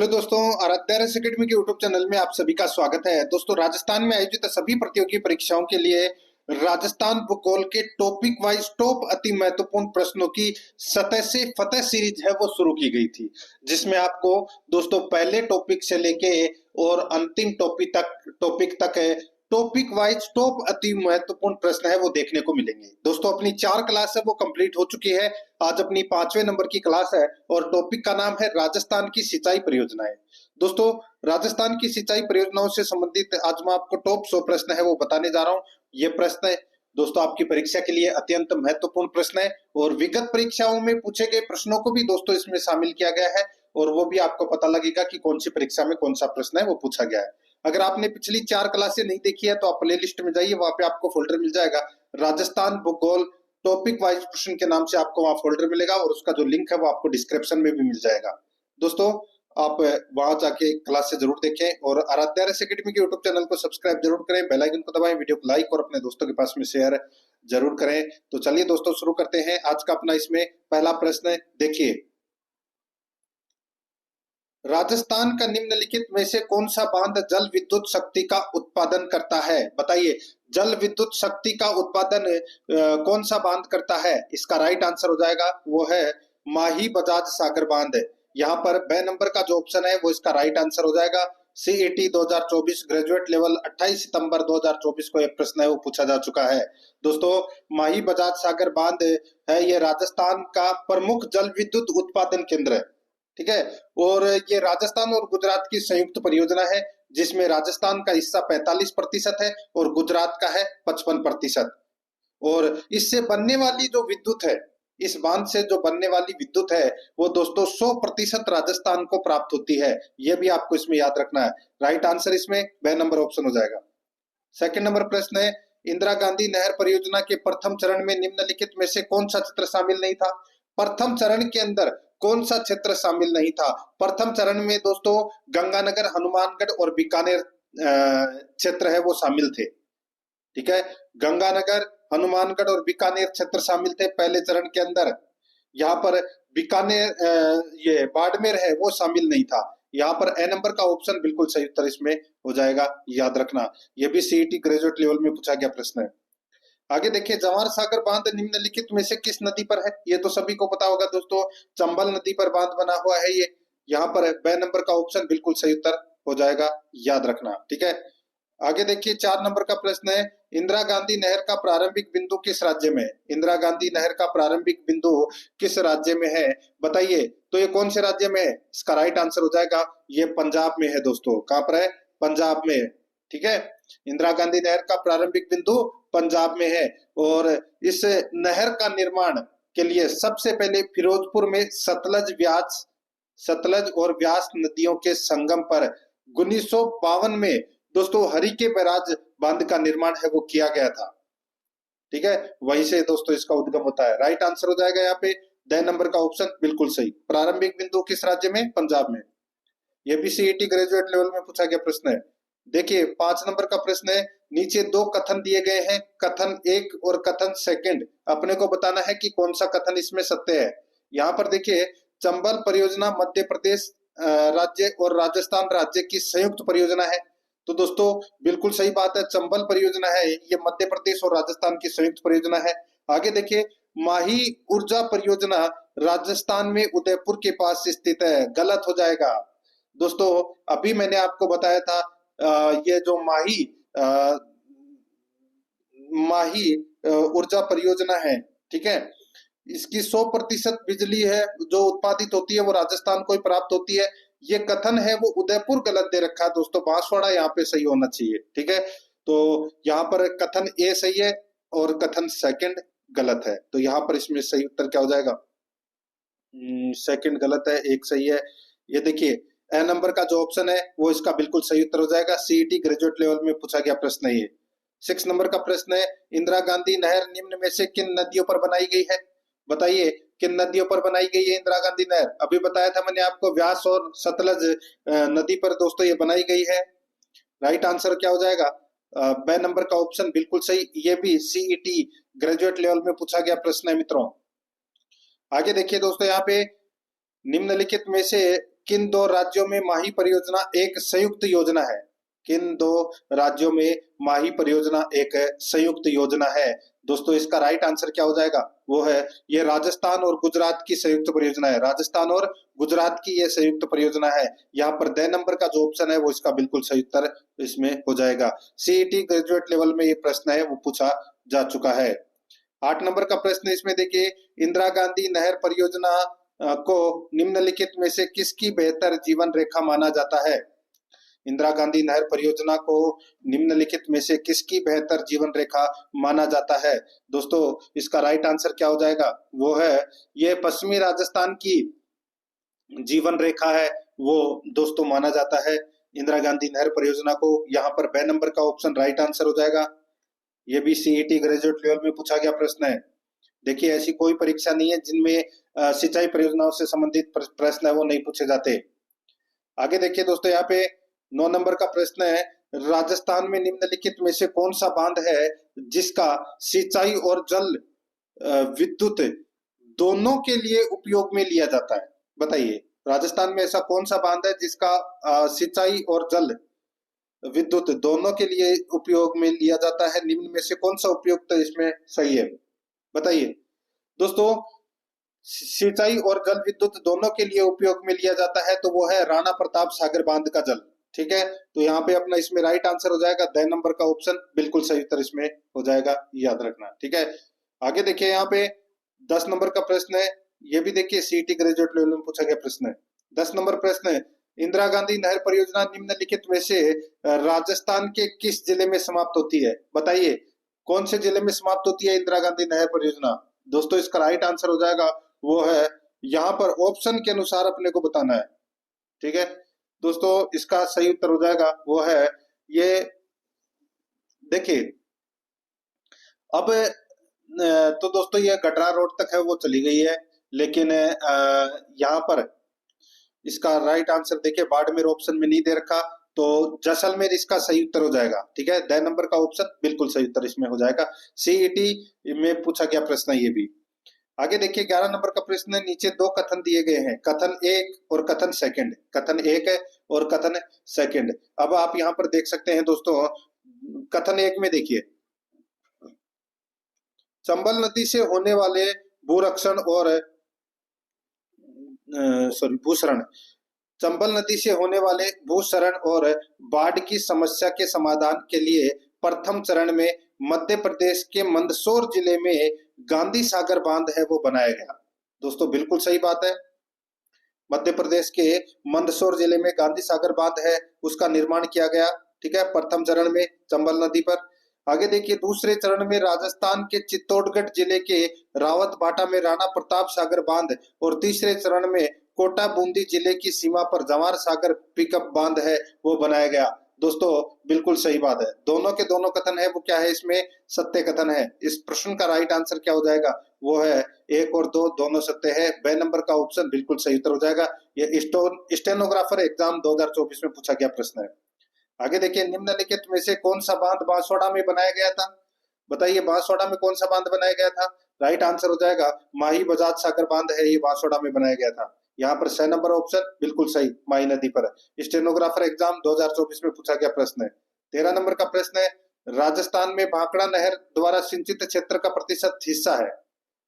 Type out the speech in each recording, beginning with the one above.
Hello दोस्तों, Aaradhya academy के YouTube channel में आप सभी का स्वागत है। दोस्तों, राजस्थान में आयोजित सभी प्रतियोगी परीक्षाओं के लिए राजस्थान भूगोल के टॉपिक वाइज टॉप अति महत्वपूर्ण प्रश्नों की सतह से फतह सीरीज है वो शुरू की गई थी, जिसमें आपको दोस्तों पहले टॉपिक से लेके और अंतिम टॉपिक तक है टॉपिक वाइज टॉप अति महत्वपूर्ण प्रश्न है वो देखने को मिलेंगे। दोस्तों, अपनी 4 क्लास है वो कंप्लीट हो चुकी है। आज अपनी 5वें नंबर की क्लास है और टॉपिक का नाम है राजस्थान की सिंचाई परियोजनाएं। दोस्तों, राजस्थान की सिंचाई परियोजनाओं से संबंधित आज मैं आपको टॉप 100 प्रश्न है वो बताने जा रहा हूँ। ये प्रश्न दोस्तों आपकी परीक्षा के लिए अत्यंत महत्वपूर्ण प्रश्न है और विगत परीक्षाओं में पूछे गए प्रश्नों को भी दोस्तों इसमें शामिल किया गया है और वो भी आपको पता लगेगा कि कौन सी परीक्षा में कौन सा प्रश्न है वो पूछा गया है। अगर आपने पिछली 4 क्लासें नहीं देखी है तो आप प्ले लिस्ट में जाइए, वहां पे आपको फोल्डर मिल जाएगा राजस्थान भूगोल टॉपिक वाइज प्रश्न के नाम से आपको वहां फोल्डर मिलेगा और उसका जो लिंक है वो आपको डिस्क्रिप्शन में भी मिल जाएगा। दोस्तों, आप वहां जाके क्लास से जरूर देखें और आराध्या अकेडमी के यूट्यूब चैनल को सब्सक्राइब जरूर करें, बेल आइकन को दबाएं, वीडियो को लाइक और अपने दोस्तों के पास में शेयर जरूर करें। तो चलिए दोस्तों शुरू करते हैं आज का अपना इसमें पहला प्रश्न। देखिए, राजस्थान का निम्नलिखित में से कौन सा बांध जल विद्युत शक्ति का उत्पादन करता है? बताइए, जल विद्युत शक्ति का उत्पादन कौन सा बांध करता है? इसका राइट आंसर हो जाएगा वो है माही बजाज सागर बांध। यहाँ पर ब नंबर का जो ऑप्शन है वो इसका राइट आंसर हो जाएगा। सीईटी 2024 ग्रेजुएट लेवल 28 सितंबर 2024 को एक प्रश्न है वो पूछा जा चुका है। दोस्तों, माही बजाज सागर बांध है ये राजस्थान का प्रमुख जल विद्युत उत्पादन केंद्र है। ठीक है, और ये राजस्थान और गुजरात की संयुक्त परियोजना है जिसमें राजस्थान का हिस्सा 45% है और गुजरात का है 55%। और इससे बनने वाली जो विद्युत है, इस बांध से जो बनने वाली विद्युत है वो दोस्तों 100% राजस्थान को प्राप्त होती है। यह भी आपको इसमें याद रखना है। राइट आंसर इसमें ब नंबर ऑप्शन हो जाएगा। सेकंड नंबर प्रश्न है, इंदिरा गांधी नहर परियोजना के प्रथम चरण में निम्नलिखित में से कौन सा क्षेत्र शामिल नहीं था? प्रथम चरण के अंदर कौन सा क्षेत्र शामिल नहीं था? प्रथम चरण में दोस्तों गंगानगर, हनुमानगढ़ और बीकानेर क्षेत्र है वो शामिल थे। ठीक है, गंगानगर, हनुमानगढ़ और बीकानेर क्षेत्र शामिल थे पहले चरण के अंदर। यहाँ पर बीकानेर ये बाड़मेर है वो शामिल नहीं था। यहाँ पर ए नंबर का ऑप्शन बिल्कुल सही उत्तर इसमें हो जाएगा, याद रखना। यह भी सीईटी ग्रेजुएट लेवल में पूछा गया प्रश्न है। आगे देखिए, जवाहर सागर बांध निम्नलिखित में से किस नदी पर है? ये तो सभी को पता होगा दोस्तों, चंबल नदी पर बांध बना हुआ है ये। यहाँ पर ब नंबर का ऑप्शन बिल्कुल सही उत्तर हो जाएगा, याद रखना। ठीक है, आगे देखिए 4 नंबर का प्रश्न है, इंदिरा गांधी नहर का प्रारंभिक बिंदु किस राज्य में है? इंदिरा गांधी नहर का प्रारंभिक बिंदु किस राज्य में है? बताइए, तो ये कौन से राज्य में है? इसका राइट आंसर हो जाएगा ये पंजाब में है दोस्तों। कहां पर है? पंजाब में है। ठीक है, इंदिरा गांधी नहर का प्रारंभिक बिंदु पंजाब में है और इस नहर का निर्माण के लिए सबसे पहले फिरोजपुर में सतलज और व्यास नदियों के संगम पर 1952 में दोस्तों हरिके बैराज बांध का निर्माण है वो किया गया था। ठीक है, वहीं से दोस्तों इसका उद्गम होता है। राइट आंसर हो जाएगा यहाँ पे द नंबर का ऑप्शन बिल्कुल सही। प्रारंभिक बिंदु किस राज्य में? पंजाब में। यह भी सीईटी ग्रेजुएट लेवल में पूछा गया प्रश्न है। देखिए 5 नंबर का प्रश्न है, नीचे 2 कथन दिए गए हैं, कथन 1 और कथन सेकंड। अपने को बताना है कि कौन सा कथन इसमें सत्य है। यहाँ पर देखिए, चंबल परियोजना मध्य प्रदेश राज्य और राजस्थान राज्य की संयुक्त परियोजना है। तो दोस्तों बिल्कुल सही बात है, चंबल परियोजना है ये मध्य प्रदेश और राजस्थान की संयुक्त परियोजना है। आगे देखिए, माही ऊर्जा परियोजना राजस्थान में उदयपुर के पास स्थित है। गलत हो जाएगा दोस्तों। अभी मैंने आपको बताया था ये जो माही ऊर्जा परियोजना है, ठीक है, इसकी 100% बिजली है जो उत्पादित होती है वो राजस्थान को ही प्राप्त होती है। ये कथन है वो उदयपुर गलत दे रखा है दोस्तों, बांसवाड़ा यहाँ पे सही होना चाहिए। ठीक है, तो यहाँ पर कथन ए सही है और कथन सेकंड गलत है। तो यहाँ पर इसमें सही उत्तर क्या हो जाएगा? सेकंड गलत है, एक सही है। ये देखिए ए नंबर का जो ऑप्शन है वो इसका बिल्कुल सही उत्तर हो जाएगा। सीईटी ग्रेजुएट लेवल में पूछा गया प्रश्न है ये। 6 नंबर का प्रश्न है, इंदिरा गांधी नहर निम्न में से किन नदियों पर बनाई गई है? बताइए, किन नदियों पर बनाई गई है इंदिरा गांधी नहर? अभी बताया था मैंने आपको, व्यास और सतलज नदी पर दोस्तों ये बनाई गई है। राइट आंसर क्या हो जाएगा? ब नंबर का ऑप्शन बिल्कुल सही। ये भी सीईटी ग्रेजुएट लेवल में पूछा गया प्रश्न है मित्रों। आगे देखिए दोस्तों, यहाँ पे निम्नलिखित में से किन दो राज्यों में माही परियोजना एक संयुक्त योजना है? किन दो राज्यों में माही परियोजना एक संयुक्त योजना है? दोस्तों इसका राइट आंसर क्या हो जाएगा? वो है ये राजस्थान और गुजरात की संयुक्त परियोजना है। राजस्थान और गुजरात की ये संयुक्त परियोजना है। यहाँ पर द नंबर का जो ऑप्शन है वो इसका बिल्कुल सही उत्तर इसमें हो जाएगा। सीईटी ग्रेजुएट लेवल में ये प्रश्न है वो पूछा जा चुका है। 8 नंबर का प्रश्न इसमें देखिए, इंदिरा गांधी नहर परियोजना को निम्नलिखित में से किसकी बेहतर जीवन रेखा माना जाता है? इंदिरा गांधी नहर परियोजना को निम्नलिखित में से किसकी बेहतर जीवन रेखा माना जाता है? दोस्तों इसका राइट आंसर क्या हो जाएगा? वो है ये पश्चिमी राजस्थान की जीवन रेखा है वो दोस्तों माना जाता है इंदिरा गांधी नहर परियोजना को। यहाँ पर ब नंबर का ऑप्शन राइट आंसर हो जाएगा। ये भी सीईटी ग्रेजुएट लेवल में पूछा गया प्रश्न है। देखिए ऐसी कोई परीक्षा नहीं है जिनमें सिंचाई परियोजनाओं से संबंधित प्रश्न है वो नहीं पूछे जाते। आगे देखिए दोस्तों, यहाँ पे 9 नंबर का प्रश्न है, राजस्थान में निम्नलिखित में से कौन सा बांध है जिसका सिंचाई और जल विद्युत दोनों के लिए उपयोग में लिया जाता है? बताइए राजस्थान में ऐसा कौन सा बांध है जिसका सिंचाई और जल विद्युत दोनों के लिए उपयोग में लिया जाता है? निम्न में से कौन सा उपयुक्त इसमें सही है? बताइए दोस्तों, सिंचाई और जल विद्युत दोनों के लिए उपयोग में लिया जाता है तो वो है राणा प्रताप सागर बांध का जल। ठीक है, तो यहाँ पे अपना इसमें राइट आंसर हो जाएगा द नंबर का ऑप्शन बिल्कुल सही उत्तर इसमें हो जाएगा, याद रखना। ठीक है, आगे देखिए यहाँ पे 10 नंबर का प्रश्न है, ये भी देखिए सीईटी ग्रेजुएट लेवल में पूछा गया प्रश्न है। 10 नंबर प्रश्न है, इंदिरा गांधी नहर परियोजना निम्नलिखित में से राजस्थान के किस जिले में समाप्त होती है? बताइए कौन से जिले में समाप्त होती है इंदिरा गांधी नहर परियोजना? दोस्तों इसका राइट आंसर हो जाएगा वो है, यहाँ पर ऑप्शन के अनुसार अपने को बताना है। ठीक है दोस्तों, इसका सही उत्तर हो जाएगा वो है ये, देखिए अब तो दोस्तों ये गडरा रोड तक है वो चली गई है, लेकिन यहाँ पर इसका राइट आंसर देखिए बाड़मेर ऑप्शन में नहीं दे रखा, तो जैसलमेर इसका सही उत्तर हो जाएगा। ठीक है, द नंबर का ऑप्शन बिल्कुल सही उत्तर इसमें हो जाएगा। सीईटी में पूछा गया प्रश्न ये भी। आगे देखिए 11 नंबर का प्रश्न है, नीचे दो कथन दिए गए हैं, कथन 1 और कथन सेकंड। कथन 1 है और कथन सेकंड। अब आप यहाँ पर देख सकते हैं दोस्तों, कथन 1 में देखिए, चंबल नदी से होने वाले भूरक्षण और भूसरण, चंबल नदी से होने वाले भूसरण और बाढ़ की समस्या के समाधान के लिए प्रथम चरण में मध्य प्रदेश के मंदसौर जिले में गांधी सागर बांध है वो बनाया गया। दोस्तों बिल्कुल सही बात है, मध्य प्रदेश के मंदसौर जिले में गांधी सागर बांध है उसका निर्माण किया गया। ठीक है, प्रथम चरण में चंबल नदी पर। आगे देखिए दूसरे चरण में राजस्थान के चित्तौड़गढ़ जिले के रावत भाटा में राणा प्रताप सागर बांध, और तीसरे चरण में कोटा बूंदी जिले की सीमा पर जवाहर सागर पिकअप बांध है वो बनाया गया। दोस्तों बिल्कुल सही बात है, दोनों के दोनों कथन है वो क्या है, इसमें सत्य कथन है। इस प्रश्न का राइट आंसर क्या हो जाएगा, वो है 1 और 2 दोनों सत्य है। ब नंबर का ऑप्शन बिल्कुल सही उत्तर हो जाएगा। ये स्टेनोग्राफर एग्जाम 2024 में पूछा गया प्रश्न है। आगे देखिए, निम्नलिखित में से कौन सा बांध बांसवाड़ा में बनाया गया था? बताइए बांसवाड़ा में कौन सा बांध बनाया गया था? राइट आंसर हो जाएगा माही बजाज सागर बांध है, ये बांसवाड़ा में बनाया गया था। यहाँ पर 6 नंबर ऑप्शन बिल्कुल सही, माही नदी पर। स्टेनोग्राफर एग्जाम 2024 में पूछा गया प्रश्न है। 13 नंबर का प्रश्न है, राजस्थान में भाखड़ा नहर द्वारा सिंचित क्षेत्र का प्रतिशत हिस्सा है।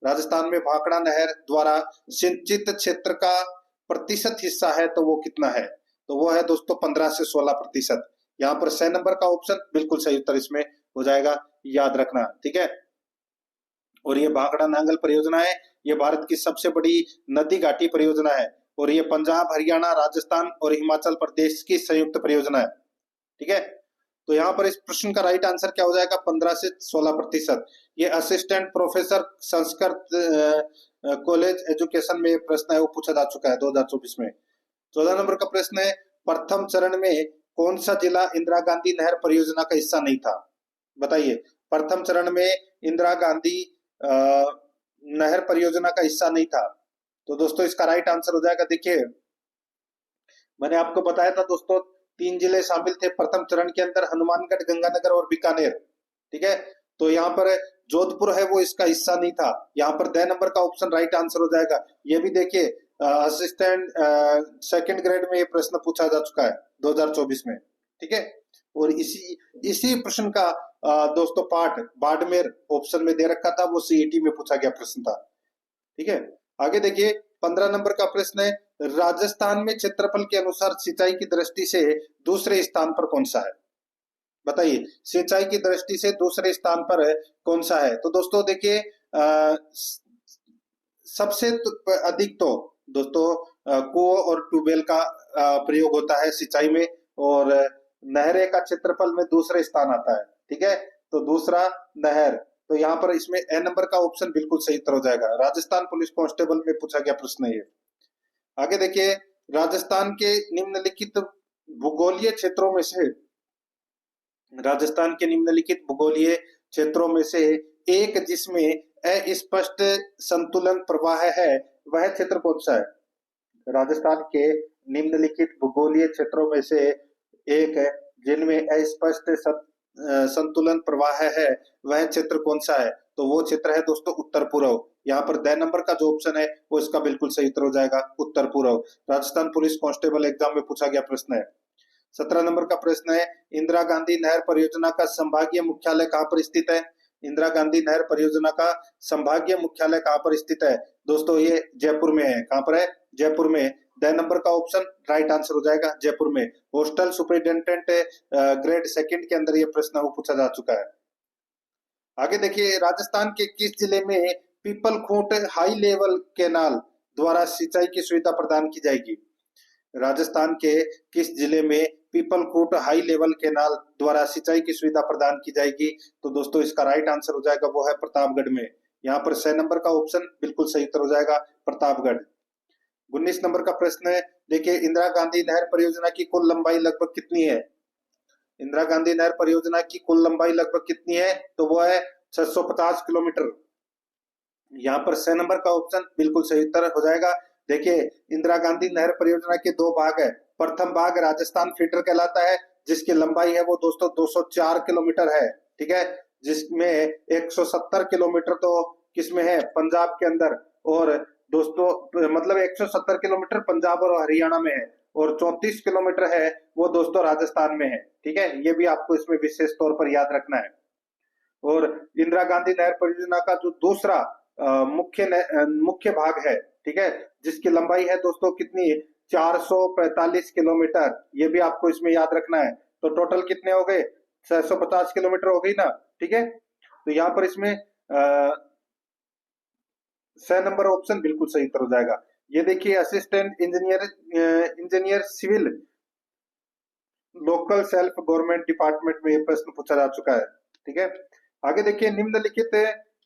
राजस्थान में भाखड़ा नहर द्वारा सिंचित क्षेत्र का प्रतिशत हिस्सा है तो वो कितना है? तो वो है दोस्तों 15 से 16%। यहाँ पर 6 नंबर का ऑप्शन बिल्कुल सही उत्तर इसमें हो जाएगा, याद रखना। ठीक है, और ये भाखड़ा नांगल परियोजना है, ये भारत की सबसे बड़ी नदी घाटी परियोजना है, और ये पंजाब, हरियाणा, राजस्थान और हिमाचल प्रदेश की संयुक्त परियोजना है। ठीक है, तो यहाँ पर इस प्रश्न का राइट आंसर क्या हो जाएगा, 15 से 16%। ये assistant professor Sanskrit college education में प्रश्न है वो पूछा जा चुका है 2024 में। 14 नंबर का प्रश्न है, प्रथम चरण में कौन सा जिला इंदिरा गांधी नहर परियोजना का हिस्सा नहीं था? बताइए प्रथम चरण में इंदिरा गांधी नहर परियोजना का हिस्सा नहीं था, तो दोस्तों इसका राइट आंसर हो जाएगा, देखिए मैंने आपको बताया था दोस्तों 3 जिले शामिल थे प्रथम चरण के अंदर, हनुमानगढ़, गंगानगर और बीकानेर। ठीक है, तो यहाँ पर जोधपुर है वो इसका हिस्सा नहीं था। यहाँ पर द नंबर का ऑप्शन राइट आंसर हो जाएगा। ये भी देखिए असिस्टेंट सेकंड ग्रेड में ये प्रश्न पूछा जा चुका है 2024 में, ठीक है। और इसी इसी प्रश्न का दोस्तों पाठ बाड़मेर ऑप्शन में दे रखा था, वो सीईटी में पूछा गया प्रश्न था, ठीक है। आगे देखिए 15 नंबर का प्रश्न है, राजस्थान में क्षेत्रफल के अनुसार सिंचाई की दृष्टि से दूसरे स्थान पर कौन सा है? बताइए, सिंचाई की दृष्टि से दूसरे स्थान पर कौन सा है? तो दोस्तों देखिए सबसे अधिक तो दोस्तों कुओं और ट्यूबवेल का प्रयोग होता है सिंचाई में, और नहरें का क्षेत्रफल में दूसरे स्थान आता है, ठीक है। तो दूसरा नहर, तो यहाँ पर इसमें ए नंबर का ऑप्शन बिल्कुल सही उत्तर हो जाएगा। राजस्थान पुलिस कांस्टेबल में पूछा गया प्रश्न है ये। आगे देखिए, राजस्थान के निम्नलिखित भूगोलीय क्षेत्रों में से राजस्थान के निम्नलिखित भूगोलीय क्षेत्रों में से एक जिसमें अस्पष्ट संतुलन प्रवाह है, वह क्षेत्र कौन सा है? राजस्थान के निम्नलिखित भूगोलीय क्षेत्रों में से एक है जिनमें अस्पष्ट संतुलन प्रवाह है, वह क्षेत्र कौन सा है? तो वो क्षेत्र है दोस्तों उत्तर पूर्व। यहाँ पर द नंबर का जो ऑप्शन है वो इसका बिल्कुल सही उत्तर हो जाएगा, उत्तर पूर्व। राजस्थान पुलिस कांस्टेबल एग्जाम में पूछा गया प्रश्न है। 17 नंबर का प्रश्न है, इंदिरा गांधी नहर परियोजना का संभागीय मुख्यालय कहाँ पर स्थित है? इंदिरा गांधी नहर परियोजना का संभागीय मुख्यालय कहाँ पर स्थित है? दोस्तों ये जयपुर में है। कहाँ पर है? जयपुर में। द नंबर का ऑप्शन राइट आंसर हो जाएगा, जयपुर में। होस्टल सुपरिटेंडेंट ग्रेड सेकंड के अंदर ये प्रश्न वो पूछा जा चुका है। आगे देखिए, राजस्थान के किस जिले में पीपल खूंट हाई लेवल कैनाल द्वारा सिंचाई की सुविधा प्रदान की जाएगी? राजस्थान के किस जिले में पीपल खूंट हाई लेवल कैनाल द्वारा सिंचाई की सुविधा प्रदान की जाएगी? तो दोस्तों इसका राइट आंसर हो जाएगा, वो है प्रतापगढ़ में। यहाँ पर 6 नंबर का ऑप्शन बिल्कुल सही उत्तर हो जाएगा, प्रतापगढ़। 19 नंबर का प्रश्न है, देखिए इंदिरा गांधी नहर परियोजना की कुल लंबाई लगभग कितनी है? इंदिरा गांधी नहर परियोजना की कुल लंबाई लगभग कितनी है? तो वो है 650 किलोमीटर। यहाँ पर 6 नंबर का ऑप्शन बिल्कुल सही उत्तर हो जाएगा। देखिए इंदिरा गांधी नहर परियोजना के 2 भाग है। प्रथम भाग राजस्थान फीडर कहलाता है, जिसकी लंबाई है वो दोस्तों 204 किलोमीटर है, ठीक है। जिसमें 170 किलोमीटर तो किसमें है? पंजाब के अंदर, और दोस्तों मतलब 170 किलोमीटर पंजाब और हरियाणा में है, और 34 किलोमीटर है वो दोस्तों राजस्थान में है, ठीक है। ये भी आपको इसमें विशेष तौर पर याद रखना है। और इंदिरा गांधी नहर परियोजना का जो दूसरा मुख्य भाग है, ठीक है, जिसकी लंबाई है दोस्तों कितनी? 445 किलोमीटर। ये भी आपको इसमें याद रखना है। तो टोटल कितने हो गए? 650 किलोमीटर हो गई ना, ठीक है। तो यहाँ पर इसमें 6 नंबर ऑप्शन बिल्कुल सही उत्तर हो जाएगा। ये देखिए assistant engineer civil local self government department में ये प्रश्न पूछा जा चुका है, ठीक है। आगे देखिए, निम्नलिखित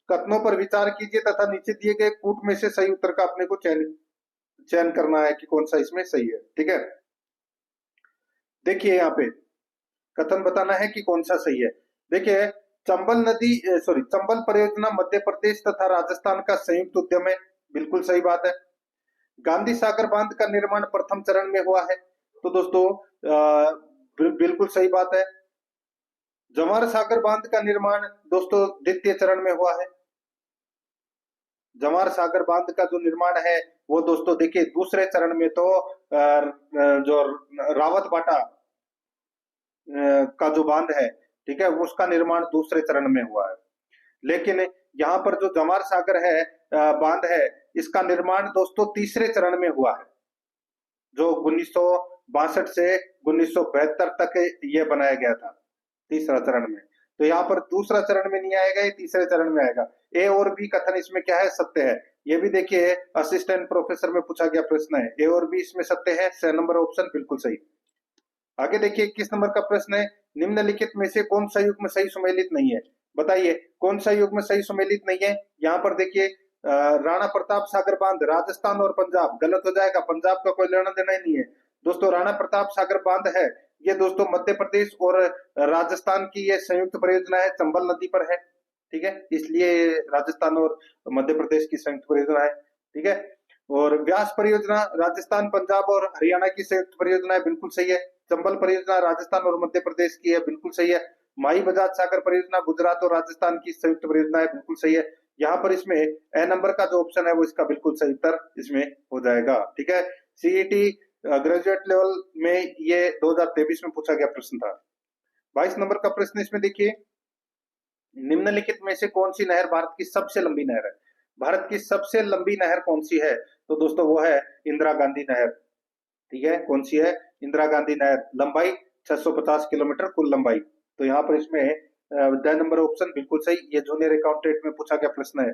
कथनों पर विचार कीजिए तथा नीचे दिए गए कूट में से सही उत्तर का अपने को चयन करना है कि कौन सा इसमें सही है, ठीक है। देखिए यहाँ पे कथन बताना है कि कौन सा सही है। देखिए चंबल परियोजना मध्य प्रदेश तथा राजस्थान का संयुक्त उद्यम है, बिल्कुल सही बात है। गांधी सागर बांध का निर्माण प्रथम चरण में हुआ है, तो दोस्तों बिल्कुल सही बात है। जवाहर सागर बांध का निर्माण दोस्तों द्वितीय चरण में हुआ है। जवाहर सागर बांध का जो निर्माण है वो दोस्तों देखिए दूसरे चरण में तो जो रावत बाटा का जो बांध है, ठीक है, उसका निर्माण दूसरे चरण में हुआ है। लेकिन यहाँ पर जो जवाहर सागर है बांध है, इसका निर्माण दोस्तों तीसरे चरण में हुआ है, जो 1962 से 1972 तक ये बनाया गया था, तीसरा चरण में। तो यहाँ पर दूसरा चरण में नहीं आएगा, ये तीसरे चरण में आएगा। ए और बी कथन इसमें क्या है? सत्य है। ये भी देखिए असिस्टेंट प्रोफेसर में पूछा गया प्रश्न है, ए और बी इसमें सत्य है। 6 नंबर ऑप्शन बिल्कुल सही। आगे देखिए 21 नंबर का प्रश्न है, निम्नलिखित में से कौन सा युग्म सही सुमेलित नहीं है? बताइए कौन सा युग्म सही सुमेलित नहीं है? यहाँ पर देखिए राणा प्रताप सागर बांध राजस्थान और पंजाब, गलत हो जाएगा। पंजाब का कोई लेना देना ही नहीं है दोस्तों। राणा प्रताप सागर बांध है ये दोस्तों मध्य प्रदेश और राजस्थान की ये संयुक्त परियोजना है, चंबल नदी पर है, ठीक है, इसलिए राजस्थान और मध्य प्रदेश की संयुक्त परियोजना है, ठीक है। और व्यास परियोजना राजस्थान पंजाब और हरियाणा की संयुक्त परियोजना है, बिल्कुल सही है। चंबल परियोजना राजस्थान और मध्य प्रदेश की है, बिल्कुल सही है। माई बजाज सागर परियोजना गुजरात और राजस्थान की संयुक्त परियोजना है, बिल्कुल सही है। यहाँ पर इसमें ए नंबर का जो ऑप्शन है वो इसका बिल्कुल सही उत्तर इसमें हो जाएगा। ठीक है, सीईटी ग्रेजुएट लेवल में ये 2023 में पूछा गया प्रश्न था। 22 नंबर का प्रश्न इसमें देखिए, निम्नलिखित में से कौन सी नहर भारत की सबसे लंबी नहर है? भारत की सबसे लंबी नहर कौन सी है? तो दोस्तों वो है इंदिरा गांधी नहर। ठीक है, कौन सी है? इंदिरा गांधी नहर। लंबाई 650 किलोमीटर कुल लंबाई। तो यहाँ पर इसमें ड नंबर ऑप्शन बिल्कुल सही, ये जूनियर अकाउंटेंट में पूछा गया प्रश्न है।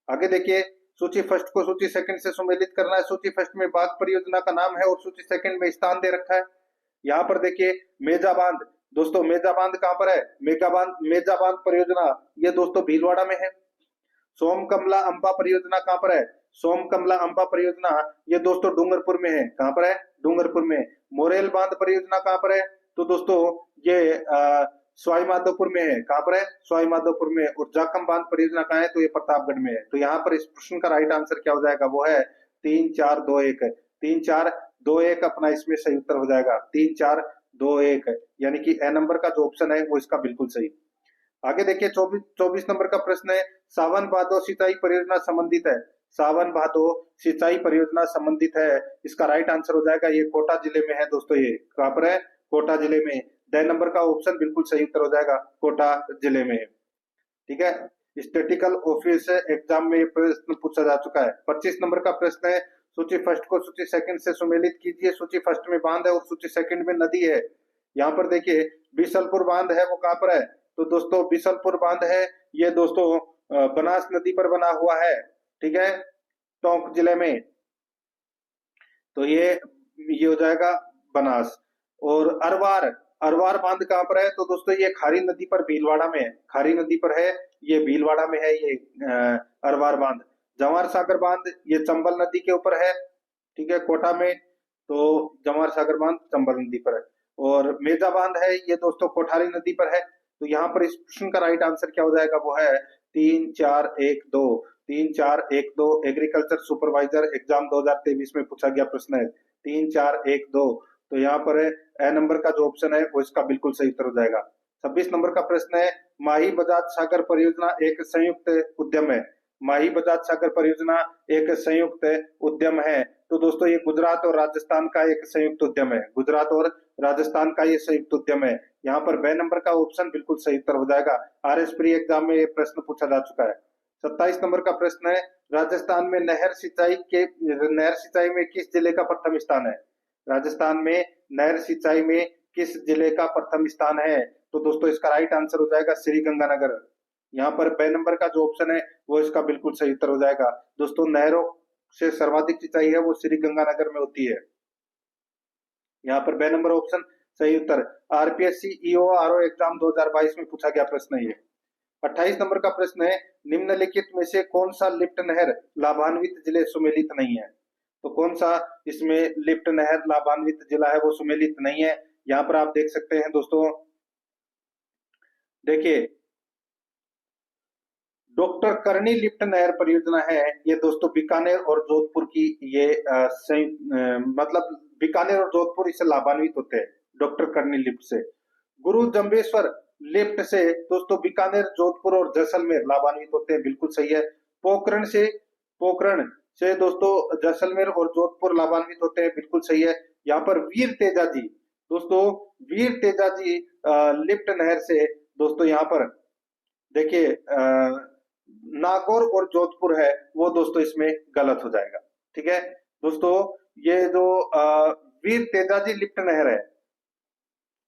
आगे देखिए, सूची फर्स्ट को सूची सेकंड से सुमेलित करना है। सूची फर्स्ट में बाघ परियोजना का नाम है और सूची सेकंड में स्थान दे रखा है। यहाँ पर देखिए मेजा बांध, दोस्तों मेजा बांध कहाँ पर है? मेजा बांध परियोजना ये दोस्तों भीलवाड़ा में है। सोम कमला अंबा परियोजना कहाँ पर है? सोम कमला अंबा परियोजना ये दोस्तों डूंगरपुर में है। कहाँ पर है? डूंगरपुर में। मोरेल बांध परियोजना कहाँ पर है? तो दोस्तों ये सवाई माधोपुर में है। कहाँ पर है? सवाई माधोपुर में। और जाखम बांध परियोजना कहाँ है? तो ये प्रतापगढ़ में है। तो यहाँ पर इस प्रश्न का राइट आंसर क्या हो जाएगा? वो है 3 4 2 1। 3 4 2 1 अपना इसमें सही उत्तर हो जाएगा। 3 4 2 1 यानी कि ए नंबर का जो ऑप्शन है वो इसका बिल्कुल सही। आगे देखिए 24 नंबर का प्रश्न है, सावन भादो सिंचाई परियोजना संबंधित है। सावन भादो सिंचाई परियोजना संबंधित है, इसका राइट आंसर हो जाएगा ये कोटा जिले में है दोस्तों। ये कहाँ पर है? कोटा जिले में। ड नंबर का ऑप्शन बिल्कुल सही उत्तर हो जाएगा, कोटा जिले में। ठीक है, स्टैटिकल ऑफिस एग्जाम में ये प्रश्न पूछा जा चुका है। 25 नंबर का प्रश्न है, सूची फर्स्ट को सूची सेकंड से सुमेलित कीजिए। सूची फर्स्ट में बांध है और सूची सेकंड में नदी है। यहाँ पर देखिए बीसलपुर बांध है, वो कहाँ पर है? तो दोस्तों बीसलपुर बांध है ये दोस्तों बनास नदी पर बना हुआ है। ठीक है, टोंक जिले में। तो ये हो जाएगा बनास। और अरवार अरवार बांध कहाँ पर है? तो दोस्तों ये खारी नदी पर भीलवाड़ा में है। खारी नदी पर है, ये भीलवाड़ा में है ये अरवार बांध। जवाहर सागर बांध ये चंबल नदी के ऊपर है। ठीक है, कोटा में। तो जवाहर सागर बांध चंबल नदी पर है। और मेजा बांध है ये दोस्तों कोठारी नदी पर है। तो यहाँ पर इस प्रश्न का राइट आंसर क्या हो जाएगा? वो है 3 4 1 2। 3 4 1 2 एग्रीकल्चर सुपरवाइजर एग्जाम 2023 में पूछा गया प्रश्न है। 3 4 1 2। तो यहाँ पर ए नंबर का जो ऑप्शन है वो इसका बिल्कुल सही उत्तर हो जाएगा। 26 नंबर का प्रश्न है, माही बजाज सागर परियोजना एक संयुक्त उद्यम है। माही बजाज सागर परियोजना एक संयुक्त उद्यम है। तो दोस्तों ये गुजरात और राजस्थान का एक संयुक्त उद्यम है। गुजरात और राजस्थान का ये संयुक्त उद्यम है। यहाँ पर बे नंबर का ऑप्शन बिल्कुल सही उत्तर हो जाएगा। आरएस प्री एग्जाम में ये प्रश्न पूछा जा चुका है। 27 नंबर का प्रश्न है, राजस्थान में नहर सिंचाई में किस जिले का प्रथम स्थान है? राजस्थान में नहर सिंचाई में किस जिले का प्रथम स्थान है? तो दोस्तों इसका राइट आंसर हो जाएगा श्री गंगानगर। यहाँ पर बे नंबर का जो ऑप्शन है वो इसका बिल्कुल सही उत्तर हो जाएगा। दोस्तों नहरों से सर्वाधिक सिंचाई है वो श्री गंगानगर में होती है। यहाँ पर बे नंबर ऑप्शन सही उत्तर। आरपीएससी ईओ आरओ एग्जाम 2022 में पूछा गया प्रश्न है ये। 28 नंबर का प्रश्न है, निम्नलिखित में से कौन सा लिफ्ट नहर लाभान्वित जिले सुमेलित नहीं है? तो कौन सा इसमें लिफ्ट नहर लाभान्वित जिला है वो सुमेलित नहीं है? यहाँ पर आप देख सकते हैं दोस्तों, देखिए डॉक्टर करनी लिफ्ट नहर परियोजना है ये दोस्तों बीकानेर और जोधपुर की ये मतलब बीकानेर और जोधपुर इससे लाभान्वित होते हैं डॉक्टर करनी लिफ्ट से। गुरु जम्बेश्वर लिफ्ट से दोस्तों बीकानेर जोधपुर और जैसलमेर लाभान्वित होते हैं, बिल्कुल सही है। पोखरण से दोस्तों जैसलमेर और जोधपुर लाभान्वित होते हैं, बिल्कुल सही है। यहाँ पर वीर तेजाजी दोस्तों वीर तेजाजी लिफ्ट नहर से दोस्तों यहाँ पर देखिए नागौर और जोधपुर है वो दोस्तों इसमें गलत हो जाएगा। ठीक है दोस्तों, ये जो वीर तेजाजी लिफ्ट नहर है,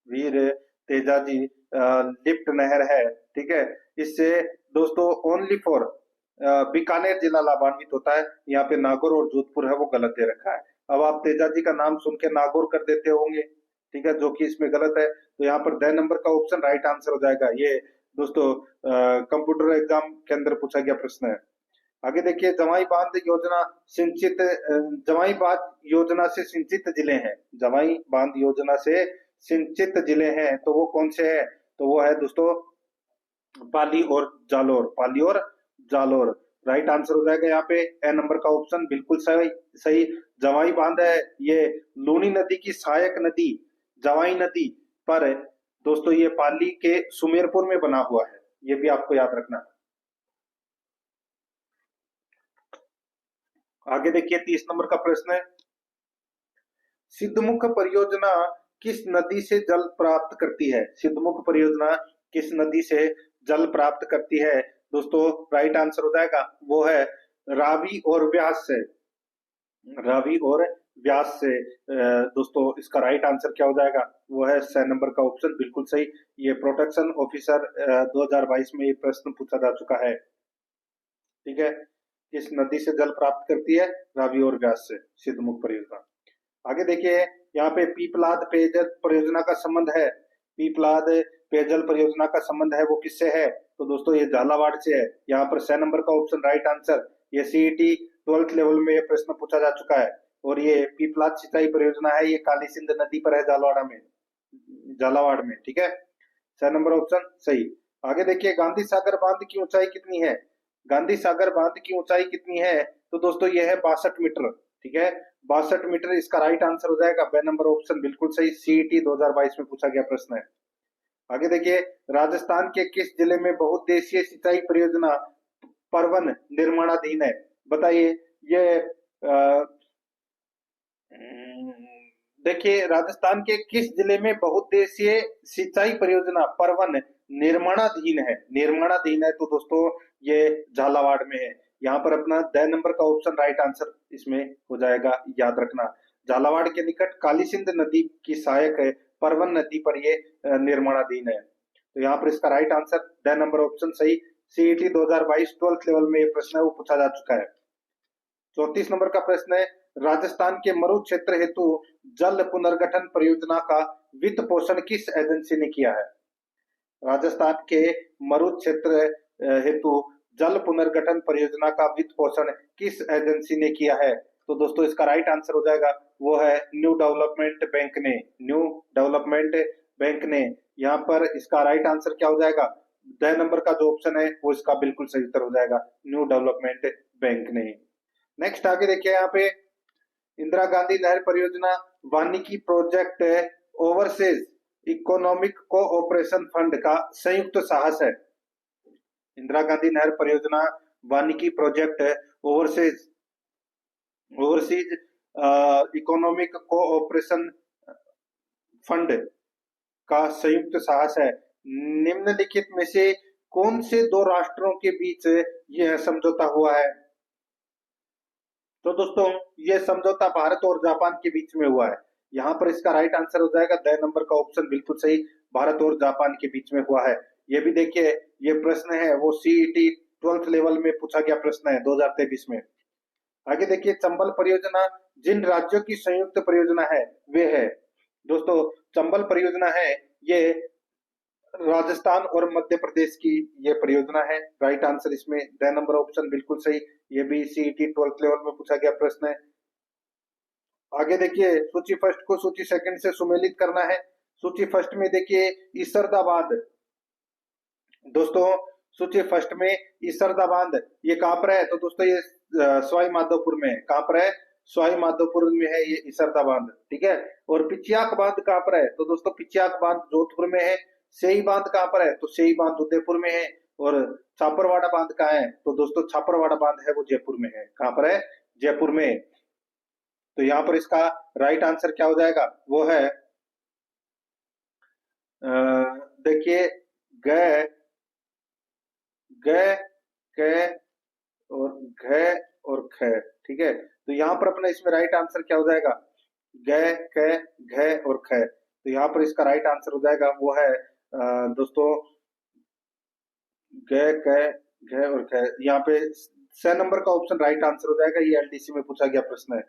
वीर तेजाजी लिफ्ट नहर है, ठीक है, इससे दोस्तों ओनली फॉर बीकानेर जिला लाभान्वित होता है। यहाँ पे नागौर और जोधपुर है वो गलत दे रखा है। अब आप तेजाजी का नाम सुन के नागौर कर देते होंगे, ठीक है, जो कि इसमें गलत है। तो यहाँ पर द नंबर का ऑप्शन राइट आंसर हो जाएगा। ये दोस्तों कंप्यूटर एग्जाम के अंदर पूछा गया प्रश्न है। आगे देखिए, जवाई बांध योजना से सिंचित जिले हैं। जवाई बांध योजना से सिंचित जिले हैं तो वो कौन से हैं? तो वो है दोस्तों पाली और जालोर। राइट आंसर हो जाएगा यहाँ पे ए नंबर का ऑप्शन बिल्कुल सही। जवाई बांध है ये लूनी नदी की सहायक नदी जवाई नदी पर दोस्तों ये पाली के सुमेरपुर में बना हुआ है, ये भी आपको याद रखना है। आगे देखिए 30 नंबर का प्रश्न है, सिद्धमुख परियोजना किस नदी से जल प्राप्त करती है? सिद्धमुख परियोजना किस नदी से जल प्राप्त करती है? दोस्तों राइट आंसर हो जाएगा वो है रावी और व्यास से। रावी और व्यास से। दोस्तों इसका राइट आंसर क्या हो जाएगा? वो है 6 नंबर का ऑप्शन, बिल्कुल सही। ये प्रोटेक्शन ऑफिसर 2022 में ये प्रश्न पूछा जा चुका है। ठीक है, किस नदी से जल प्राप्त करती है? रावी और व्यास से सिद्धमुख परियोजना। आगे देखिए, यहाँ पे पीपलाद पेयजल परियोजना का संबंध है। पीपलाद पेयजल परियोजना का संबंध है वो किससे है? तो दोस्तों ये झालावाड़ से है। यहाँ पर 6 नंबर का ऑप्शन राइट आंसर। ये सीईटी 12th लेवल में ये प्रश्न पूछा जा चुका है। और ये पीपलाद सिंचाई परियोजना है, ये काली सिंध नदी पर है, झालावाड़ में। ठीक है, 6 नंबर ऑप्शन सही। आगे देखिए, गांधी सागर बांध की ऊंचाई कितनी है? गांधी सागर बांध की ऊंचाई कितनी है? तो दोस्तों ये है 62 मीटर। ठीक है, 62 मीटर इसका राइट आंसर हो जाएगा। बे नंबर ऑप्शन बिल्कुल सही, सीईटी 2022 में पूछा गया प्रश्न है। आगे देखिए, राजस्थान के किस जिले में बहुउद्देशीय सिंचाई परियोजना परवन निर्माणाधीन है? बताइए ये देखिए, राजस्थान के किस जिले में बहुउद्देशीय सिंचाई परियोजना परवन निर्माणाधीन है? निर्माणाधीन है तो दोस्तों ये झालावाड़ में है। यहाँ पर अपना 10 नंबर का ऑप्शन राइट आंसर इसमें हो जाएगा, याद रखना। झालावाड़ के निकट काली सिंध नदी की सहायक है, परवन नदी पर ये निर्माणाधीन है। तो यहाँ पर इसका राइट आंसर 10 नंबर ऑप्शन सही। सीईटी 2022 12th लेवल में ये प्रश्न है वो पूछा जा चुका है। 34 नंबर का प्रश्न है, राजस्थान के मरु क्षेत्र हेतु जल पुनर्गठन परियोजना का वित्त पोषण किस एजेंसी ने किया है? राजस्थान के मरु क्षेत्र हेतु जल पुनर्गठन परियोजना का वित्त पोषण किस एजेंसी ने किया है? तो दोस्तों इसका राइट आंसर हो जाएगा वो है न्यू डेवलपमेंट बैंक ने। न्यू डेवलपमेंट बैंक ने। यहाँ पर इसका राइट आंसर क्या हो जाएगा? 10 नंबर का जो ऑप्शन है वो इसका बिल्कुल सही उत्तर हो जाएगा, न्यू डेवलपमेंट बैंक ने। नेक्स्ट आगे देखिए, यहाँ पे इंदिरा गांधी नहर परियोजना वानिकी project overseas economic cooperation fund का संयुक्त साहस है। इंदिरा गांधी नहर परियोजना वानिकी project overseas overseas economic cooperation fund का संयुक्त साहस है। निम्नलिखित में से कौन से दो राष्ट्रों के बीच यह समझौता हुआ है? तो दोस्तों ये समझौता भारत और जापान के बीच में हुआ है। यहाँ पर इसका राइट आंसर हो जाएगा 10 नंबर का ऑप्शन बिल्कुल सही, भारत और जापान के बीच में हुआ है। ये भी देखिए, ये प्रश्न है वो सीईटी 12th लेवल में पूछा गया प्रश्न है 2023 में। आगे देखिए, चंबल परियोजना जिन राज्यों की संयुक्त परियोजना है वे है। दोस्तों चंबल परियोजना है ये राजस्थान और मध्य प्रदेश की ये परियोजना है। राइट आंसर इसमें 10 नंबर ऑप्शन बिल्कुल सही। ये भी सीईटी 12th लेवल में पूछा गया प्रश्न है। आगे देखिए, सूची फर्स्ट को सूची सेकंड से सुमेलित करना है। सूची फर्स्ट में देखिए ईसरदाबाद। दोस्तों सूची फर्स्ट में ईसरदाबाद ये कहां पर है? तो दोस्तों ये सवाई माधोपुर में है। कहां पर है? सवाई माधोपुर में है ये ईसरदाबाद। ठीक है, और पिचियाक बांध कहां पर है? तो दोस्तों पिचियाक बांध जोधपुर में है। सेई बांध कहां पर है? तो सेई बांध उदयपुर में है। और छापरवाड़ा बांध कहाँ है? तो दोस्तों छापरवाड़ा बांध है वो जयपुर में है। कहां पर है? जयपुर में। तो यहाँ पर इसका राइट आंसर क्या हो जाएगा? वो है देखिए ग ग क और घ और ख। ठीक है, तो यहाँ पर अपना इसमें राइट आंसर क्या हो जाएगा? ग क घ और ख। तो यहाँ पर इसका राइट आंसर हो जाएगा वो है दोस्तों ग क घ और ख। यहाँ पे 6 नंबर का ऑप्शन राइट आंसर हो जाएगा। ये एलडीसी में पूछा गया प्रश्न है।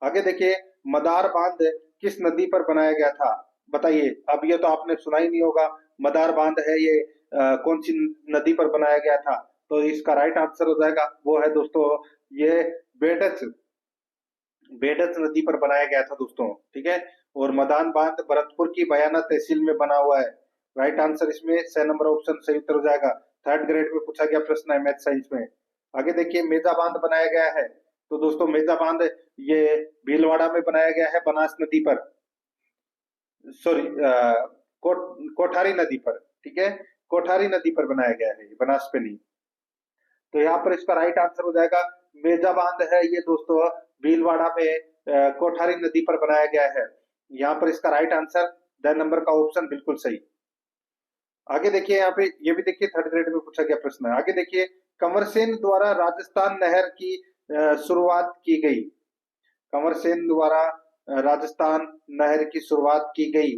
आगे देखिए, मदार बांध किस नदी पर बनाया गया था? बताइए, अब ये तो आपने सुना ही नहीं होगा। मदार बांध है ये कौन सी नदी पर बनाया गया था? तो इसका राइट आंसर हो जाएगा वो है दोस्तों ये बेडच बेडच नदी पर बनाया गया था दोस्तों। ठीक है, और मदान बांध भरतपुर की बयाना तहसील में बना हुआ है। राइट आंसर इसमें 6 नंबर ऑप्शन सही उत्तर हो जाएगा। 3rd ग्रेड में पूछा गया प्रश्न है मैथ साइंस में। आगे देखिए, मेजा बांध बनाया गया है। तो दोस्तों मेजा बांध ये भीलवाड़ा में बनाया गया है, बनास नदी पर। सॉरी कोठारी नदी पर। ठीक है, कोठारी नदी पर बनाया गया है, बनास पे नहीं। तो यहाँ पर इसका राइट आंसर हो जाएगा मेजा बांध है ये दोस्तों भीलवाड़ा में कोठारी नदी पर बनाया गया है। यहाँ पर इसका राइट आंसर द नंबर का ऑप्शन बिल्कुल सही। आगे देखिए यहाँ पे ये भी देखिए थर्ड ग्रेड में पूछा गया प्रश्न है। आगे देखिए कंवर सेन द्वारा राजस्थान नहर की शुरुआत की गई। कंवर सेन द्वारा राजस्थान नहर की शुरुआत की गई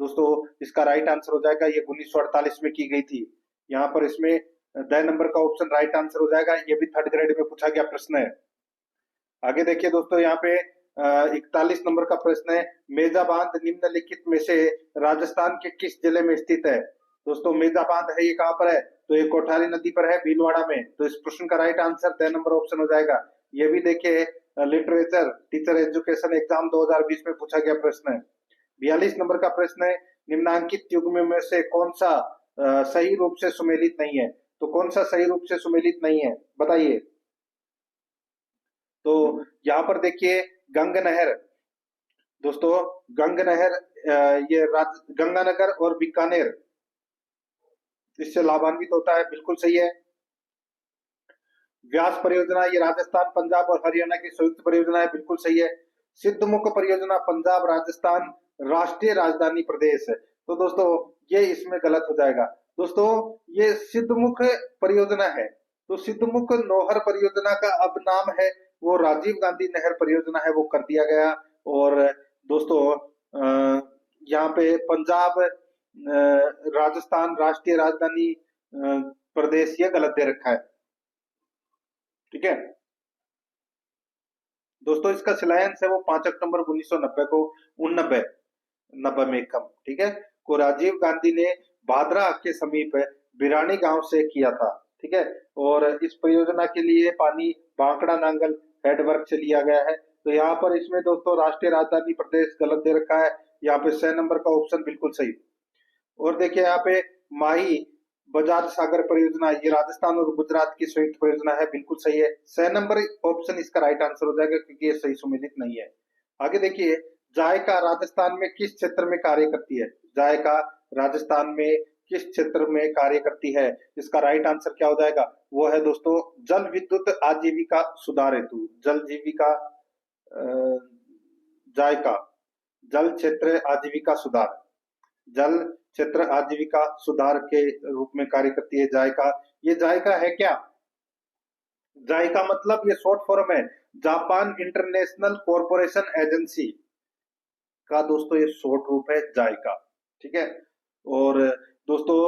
दोस्तों, इसका राइट आंसर हो जाएगा ये 1948 में की गई थी। यहाँ पर इसमें द नंबर का ऑप्शन राइट आंसर हो जाएगा। ये भी थर्ड ग्रेड में पूछा गया प्रश्न है। आगे देखिए दोस्तों यहाँ पे 41 नंबर का प्रश्न है, मेजा बांध निम्नलिखित में से राजस्थान के किस जिले में स्थित है। दोस्तों मेजा बांध है ये कहाँ पर है, तो ये कोठारी नदी पर है भीलवाड़ा में। तो इस प्रश्न का right answer the number option हो जाएगा। ये भी देखिए लिटरेचर टीचर एजुकेशन एग्जाम 2020 में पूछा गया प्रश्न है। 42 नंबर का प्रश्न है, निम्नांकित युग्म में से कौन सा सही रूप से सुमेलित नहीं है। तो कौन सा सही रूप से सुमेलित नहीं है बताइए। तो यहाँ पर देखिए गंग नहर दोस्तों, गंग नहर ये गंगानगर और बीकानेर इससे लाभान्वित होता है, बिल्कुल सही है। व्यास परियोजना ये राजस्थान पंजाब और हरियाणा की संयुक्त परियोजना है, बिल्कुल सही है। सिद्धमुख परियोजना पंजाब राजस्थान राष्ट्रीय राजधानी प्रदेश है। तो दोस्तों ये इसमें गलत हो जाएगा। दोस्तों ये सिद्धमुख परियोजना है, तो सिद्धमुख नौहर परियोजना का अब नाम है वो राजीव गांधी नहर परियोजना है, वो कर दिया गया। और दोस्तों यहाँ पे पंजाब राजस्थान राष्ट्रीय राजधानी प्रदेश ये गलत दे रखा है, ठीक है दोस्तों। इसका शिलान्यास है वो 5 अक्टूबर 1990 को 89 में कम, ठीक है, को राजीव गांधी ने भादरा के समीप बिरानी गांव से किया था, ठीक है। और इस परियोजना के लिए पानी बांकड़ा नांगल हेडवर्क से लिया गया है। तो यहाँ पर इसमें दोस्तों राष्ट्रीय राजधानी प्रदेश गलत दे रखा है, यहाँ पे 6 नंबर का ऑप्शन बिल्कुल सही। और देखिए यहाँ पे माही बजाज सागर परियोजना ये राजस्थान और गुजरात की संयुक्त परियोजना है, बिल्कुल सही है। 6 नंबर ऑप्शन इसका राइट आंसर हो जाएगा क्योंकि ये सही सुमेलित नहीं है। आगे देखिए जायका राजस्थान में किस क्षेत्र में कार्य करती है। जायका राजस्थान में किस क्षेत्र में कार्य करती है, इसका राइट आंसर क्या हो जाएगा, वो है दोस्तों जल विद्युत आजीविका सुधार हेतु। जल जीविका जायका जल क्षेत्र आजीविका सुधार, जल क्षेत्र आजीविका सुधार के रूप में कार्य करती है जायका। ये जायका है क्या, जायका मतलब ये शॉर्ट फॉर्म है जापान इंटरनेशनल कॉरपोरेशन एजेंसी का दोस्तों ये शॉर्ट रूप है जायका, ठीक है। और दोस्तों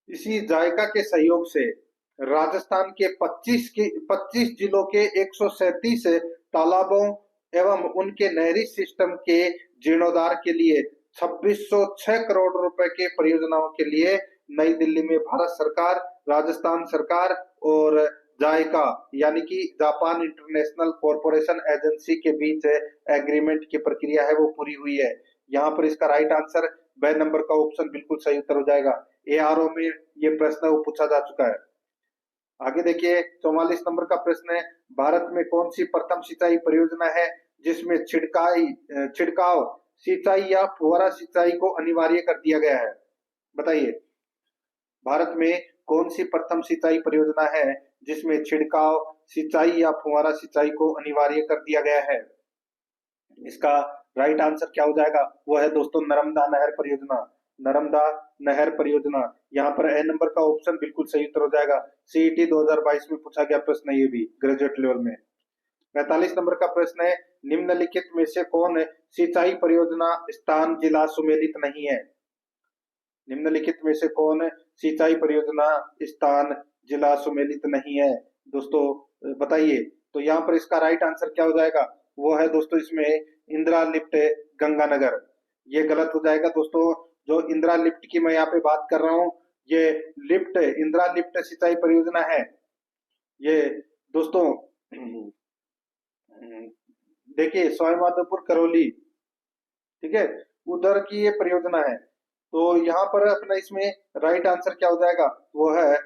इसी जायका के सहयोग से राजस्थान के 25 जिलों के 137 तालाबों एवं उनके नहरी सिस्टम के जीर्णोद्धार के लिए 2606 करोड़ रुपए के परियोजनाओं के लिए नई दिल्ली में भारत सरकार, राजस्थान सरकार और जायका यानी कि जापान इंटरनेशनल कॉरपोरेशन एजेंसी के बीच एग्रीमेंट की प्रक्रिया है वो पूरी हुई है। यहाँ पर इसका राइट आंसर ब नंबर का ऑप्शन बिल्कुल सही उत्तर हो जाएगा। एआरओ में ये प्रश्न वो पूछा जा चुका है। आगे देखिए 44 नंबर का प्रश्न है, भारत में कौन सी प्रथम सिंचाई परियोजना है जिसमें छिड़काव सिंचाई या फुहारा सिंचाई को अनिवार्य कर दिया गया है। बताइए भारत में कौन सी प्रथम सिंचाई परियोजना है जिसमें छिड़काव सिंचाई या फुहारा सिंचाई को अनिवार्य कर दिया गया है। इसका राइट आंसर क्या हो जाएगा, वो है दोस्तों नर्मदा नहर परियोजना। नर्मदा नहर परियोजना, यहाँ पर ए नंबर का ऑप्शन बिल्कुल सही उत्तर हो जाएगा। सीईटी 2022 में पूछा गया प्रश्न है ये भी ग्रेजुएट लेवल में। 45 नंबर का प्रश्न है, निम्नलिखित में से कौन सिंचाई परियोजना स्थान जिला सुमेलित नहीं है। निम्नलिखित में से कौन सिंचाई परियोजना स्थान जिला सुमेलित नहीं है दोस्तों बताइए। तो यहाँ पर इसका राइट आंसर क्या हो जाएगा, वो है दोस्तों इसमें इंदिरा लिफ्ट गंगानगर। ये गलत हो जाएगा दोस्तों। जो इंदिरा लिफ्ट की मैं यहाँ पे बात कर रहा हूँ ये लिफ्ट इंदिरा लिफ्ट सिंचाई परियोजना है ये दोस्तों। देखिए सवाईमाधोपुर करौली, ठीक है, उधर की ये परियोजना है। तो यहाँ पर अपना इसमें राइट आंसर क्या हो जाएगा, वो है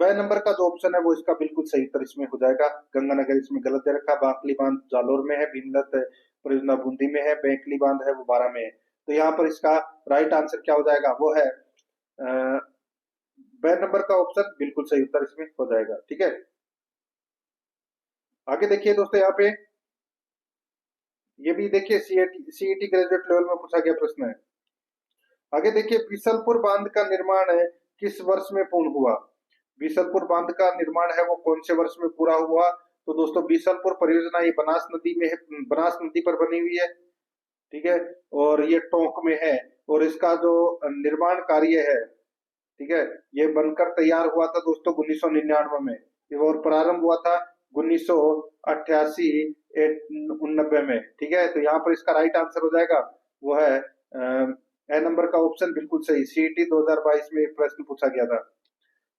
ब नंबर का जो ऑप्शन है वो इसका बिल्कुल सही उत्तर इसमें हो जाएगा। गंगानगर इसमें गलत दे रखा। बांकली बांध जालोर में है, भीमलत परियोजना बूंदी में है, बैंकली बांध है वो 12 में है। तो यहाँ पर इसका राइट आंसर क्या हो जाएगा, वो है ब नंबर का ऑप्शन बिल्कुल सही उत्तर इसमें हो जाएगा, ठीक है। आगे देखिए दोस्तों, यहाँ पे ये भी देखिए सीईटी ग्रेजुएट लेवल में पूछा गया प्रश्न है। आगे देखिए, बीसलपुर बांध का निर्माण है किस वर्ष में पूर्ण हुआ? बीसलपुर बांध का निर्माण है वो कौन से वर्ष में पूरा हुआ? तो दोस्तों बीसलपुर परियोजना ये बनास नदी में है, बनास नदी पर बनी हुई है, ठीक है, और ये टोंक में है। और इसका जो निर्माण कार्य है, ठीक है, ये बनकर तैयार हुआ था दोस्तों 1999 में, और प्रारंभ हुआ था 1988 89 में, ठीक है। तो यहाँ पर इसका राइट आंसर हो जाएगा वो है ए नंबर का ऑप्शन, बिल्कुल सही। सीईटी 2022 में प्रश्न पूछा गया था।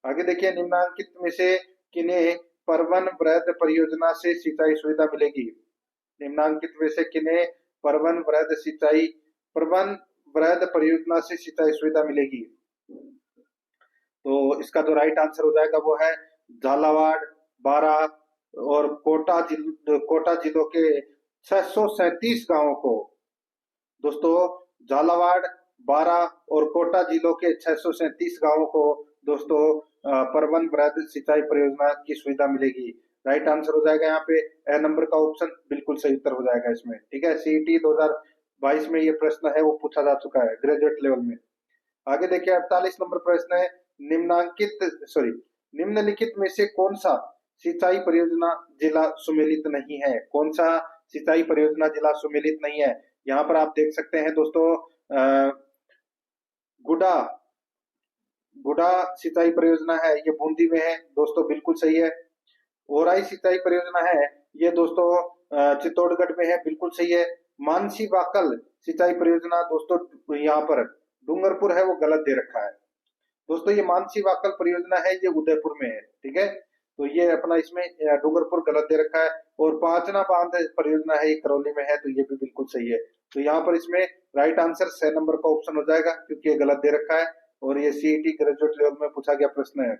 आगे देखिए, निम्नांकित में से किन्हें परवन वृहद परियोजना से सिंचाई सुविधा मिलेगी? निम्नांकित में से किन्हें परवन वृहद परियोजना से सिंचाई सुविधा मिलेगी? तो इसका जो राइट आंसर हो जाएगा वो है झालावाड़, बारा और कोटा जिलों के 637 गांवों को। दोस्तों झालावाड़, बारा और कोटा जिलों के 637 गांवों को दोस्तों परवन वृहद सिंचाई परियोजना की सुविधा मिलेगी। राइट आंसर हो जाएगा यहाँ पे ए नंबर का ऑप्शन, बिल्कुल सही उत्तर हो जाएगा इसमें, ठीक है। सीईटी 2022 में ये प्रश्न है वो पूछा जा चुका है ग्रेजुएट लेवल में। आगे देखिए, 48 नंबर प्रश्न है, निम्नलिखित में से कौन सा सिंचाई परियोजना जिला सुमेलित नहीं है? कौन सा सिंचाई परियोजना जिला सुमेलित नहीं है? यहाँ पर आप देख सकते हैं दोस्तों, गुडा गुडा सिंचाई परियोजना है, ये बूंदी में है दोस्तों, बिल्कुल सही है। ओराई सिंचाई परियोजना है, ये दोस्तों चित्तौड़गढ़ में है, बिल्कुल सही है। मानसी वाकल सिंचाई परियोजना दोस्तों यहाँ पर डूंगरपुर है, वो गलत दे रखा है दोस्तों। ये मानसी वाकल परियोजना है, ये उदयपुर में है, ठीक है। तो ये अपना इसमें डूंगरपुर गलत दे रखा है। और पांचना बांध परियोजना है, ये करौली में है, तो ये भी बिल्कुल सही है। तो यहाँ पर इसमें राइट आंसर 6 नंबर का ऑप्शन हो जाएगा, क्योंकि ये गलत दे रखा है और ये सीईटी ग्रेजुएट लेवल में पूछा गया प्रश्न है।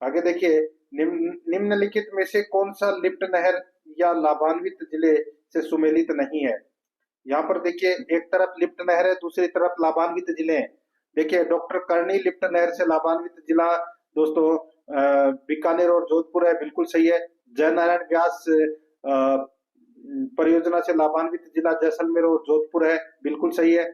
आगे देखिए, निम्नलिखित में से कौन सा लिफ्ट नहर या लाभान्वित जिले से सुमेलित नहीं है? यहाँ पर देखिए, एक तरफ लिफ्ट नहर है, दूसरी तरफ लाभान्वित जिले हैं। देखिए, डॉक्टर करनी लिफ्ट नहर से लाभान्वित जिला दोस्तों बीकानेर और जोधपुर है, बिल्कुल सही है। जयनारायण व्यास परियोजना से लाभान्वित जिला जैसलमेर और जोधपुर है, बिल्कुल सही है।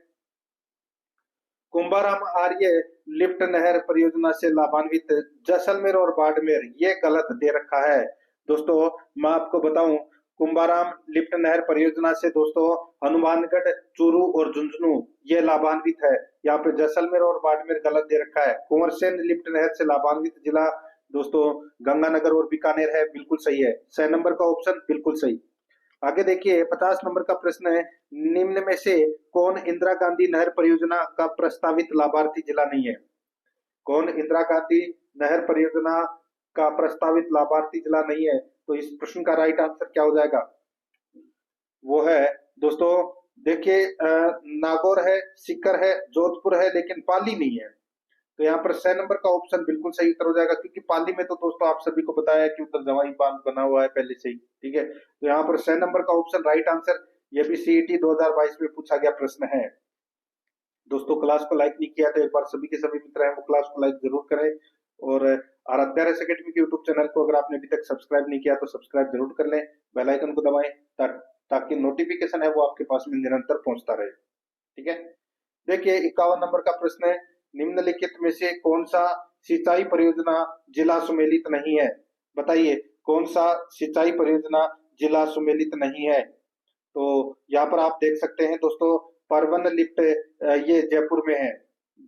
कुंभाराम आर्य लिफ्ट नहर परियोजना से लाभान्वित जैसलमेर और बाड़मेर, ये गलत दे रखा है दोस्तों। मैं आपको बताऊं, कुंभाराम लिफ्ट नहर परियोजना से दोस्तों हनुमानगढ़, चूरू और झुंझुनू ये लाभान्वित है। यहाँ पे जैसलमेर और बाड़मेर गलत दे रखा है। कुंवरसेन लिफ्ट नहर से लाभान्वित जिला दोस्तों गंगानगर और बीकानेर है, बिल्कुल सही है। 6 नंबर का ऑप्शन बिल्कुल सही। आगे देखिए, 50 नंबर का प्रश्न है, निम्न में से कौन इंदिरा गांधी नहर परियोजना का प्रस्तावित लाभार्थी जिला नहीं है? कौन इंदिरा गांधी नहर परियोजना का प्रस्तावित लाभार्थी जिला नहीं है? तो इस प्रश्न का राइट आंसर क्या हो जाएगा? वो है दोस्तों, देखिए नागौर है, सीकर है, जोधपुर है, लेकिन पाली नहीं है। तो यहाँ पर 6 नंबर का ऑप्शन बिल्कुल सही उत्तर हो जाएगा, क्योंकि पाली में तो दोस्तों आप सभी को बताया है कि उत्तर जवाई बांध बना हुआ है पहले से ही, ठीक है। तो यहाँ पर 6 नंबर का ऑप्शन राइट आंसर, ये भी सीईटी 2022 में पूछा गया प्रश्न है। दोस्तों क्लास को लाइक नहीं किया तो एक बार सभी के सभी मित्र हैं वो क्लास को लाइक जरूर करें, और आराध्या रेस एकेडमी के यूट्यूब चैनल को अगर आपने अभी तक सब्सक्राइब नहीं किया तो सब्सक्राइब जरूर कर लें, बेल आइकन को दबाएं ताकि नोटिफिकेशन है वो आपके पास में निरंतर पहुंचता रहे, ठीक है। देखिए 51 नंबर का प्रश्न है, निम्नलिखित में से कौन सा सिंचाई परियोजना जिला सुमेलित नहीं है? बताइए, कौन सा सिंचाई परियोजना जिला सुमेलित नहीं है? तो यहाँ पर आप देख सकते हैं दोस्तों, परवन लिफ्ट ये जयपुर में है,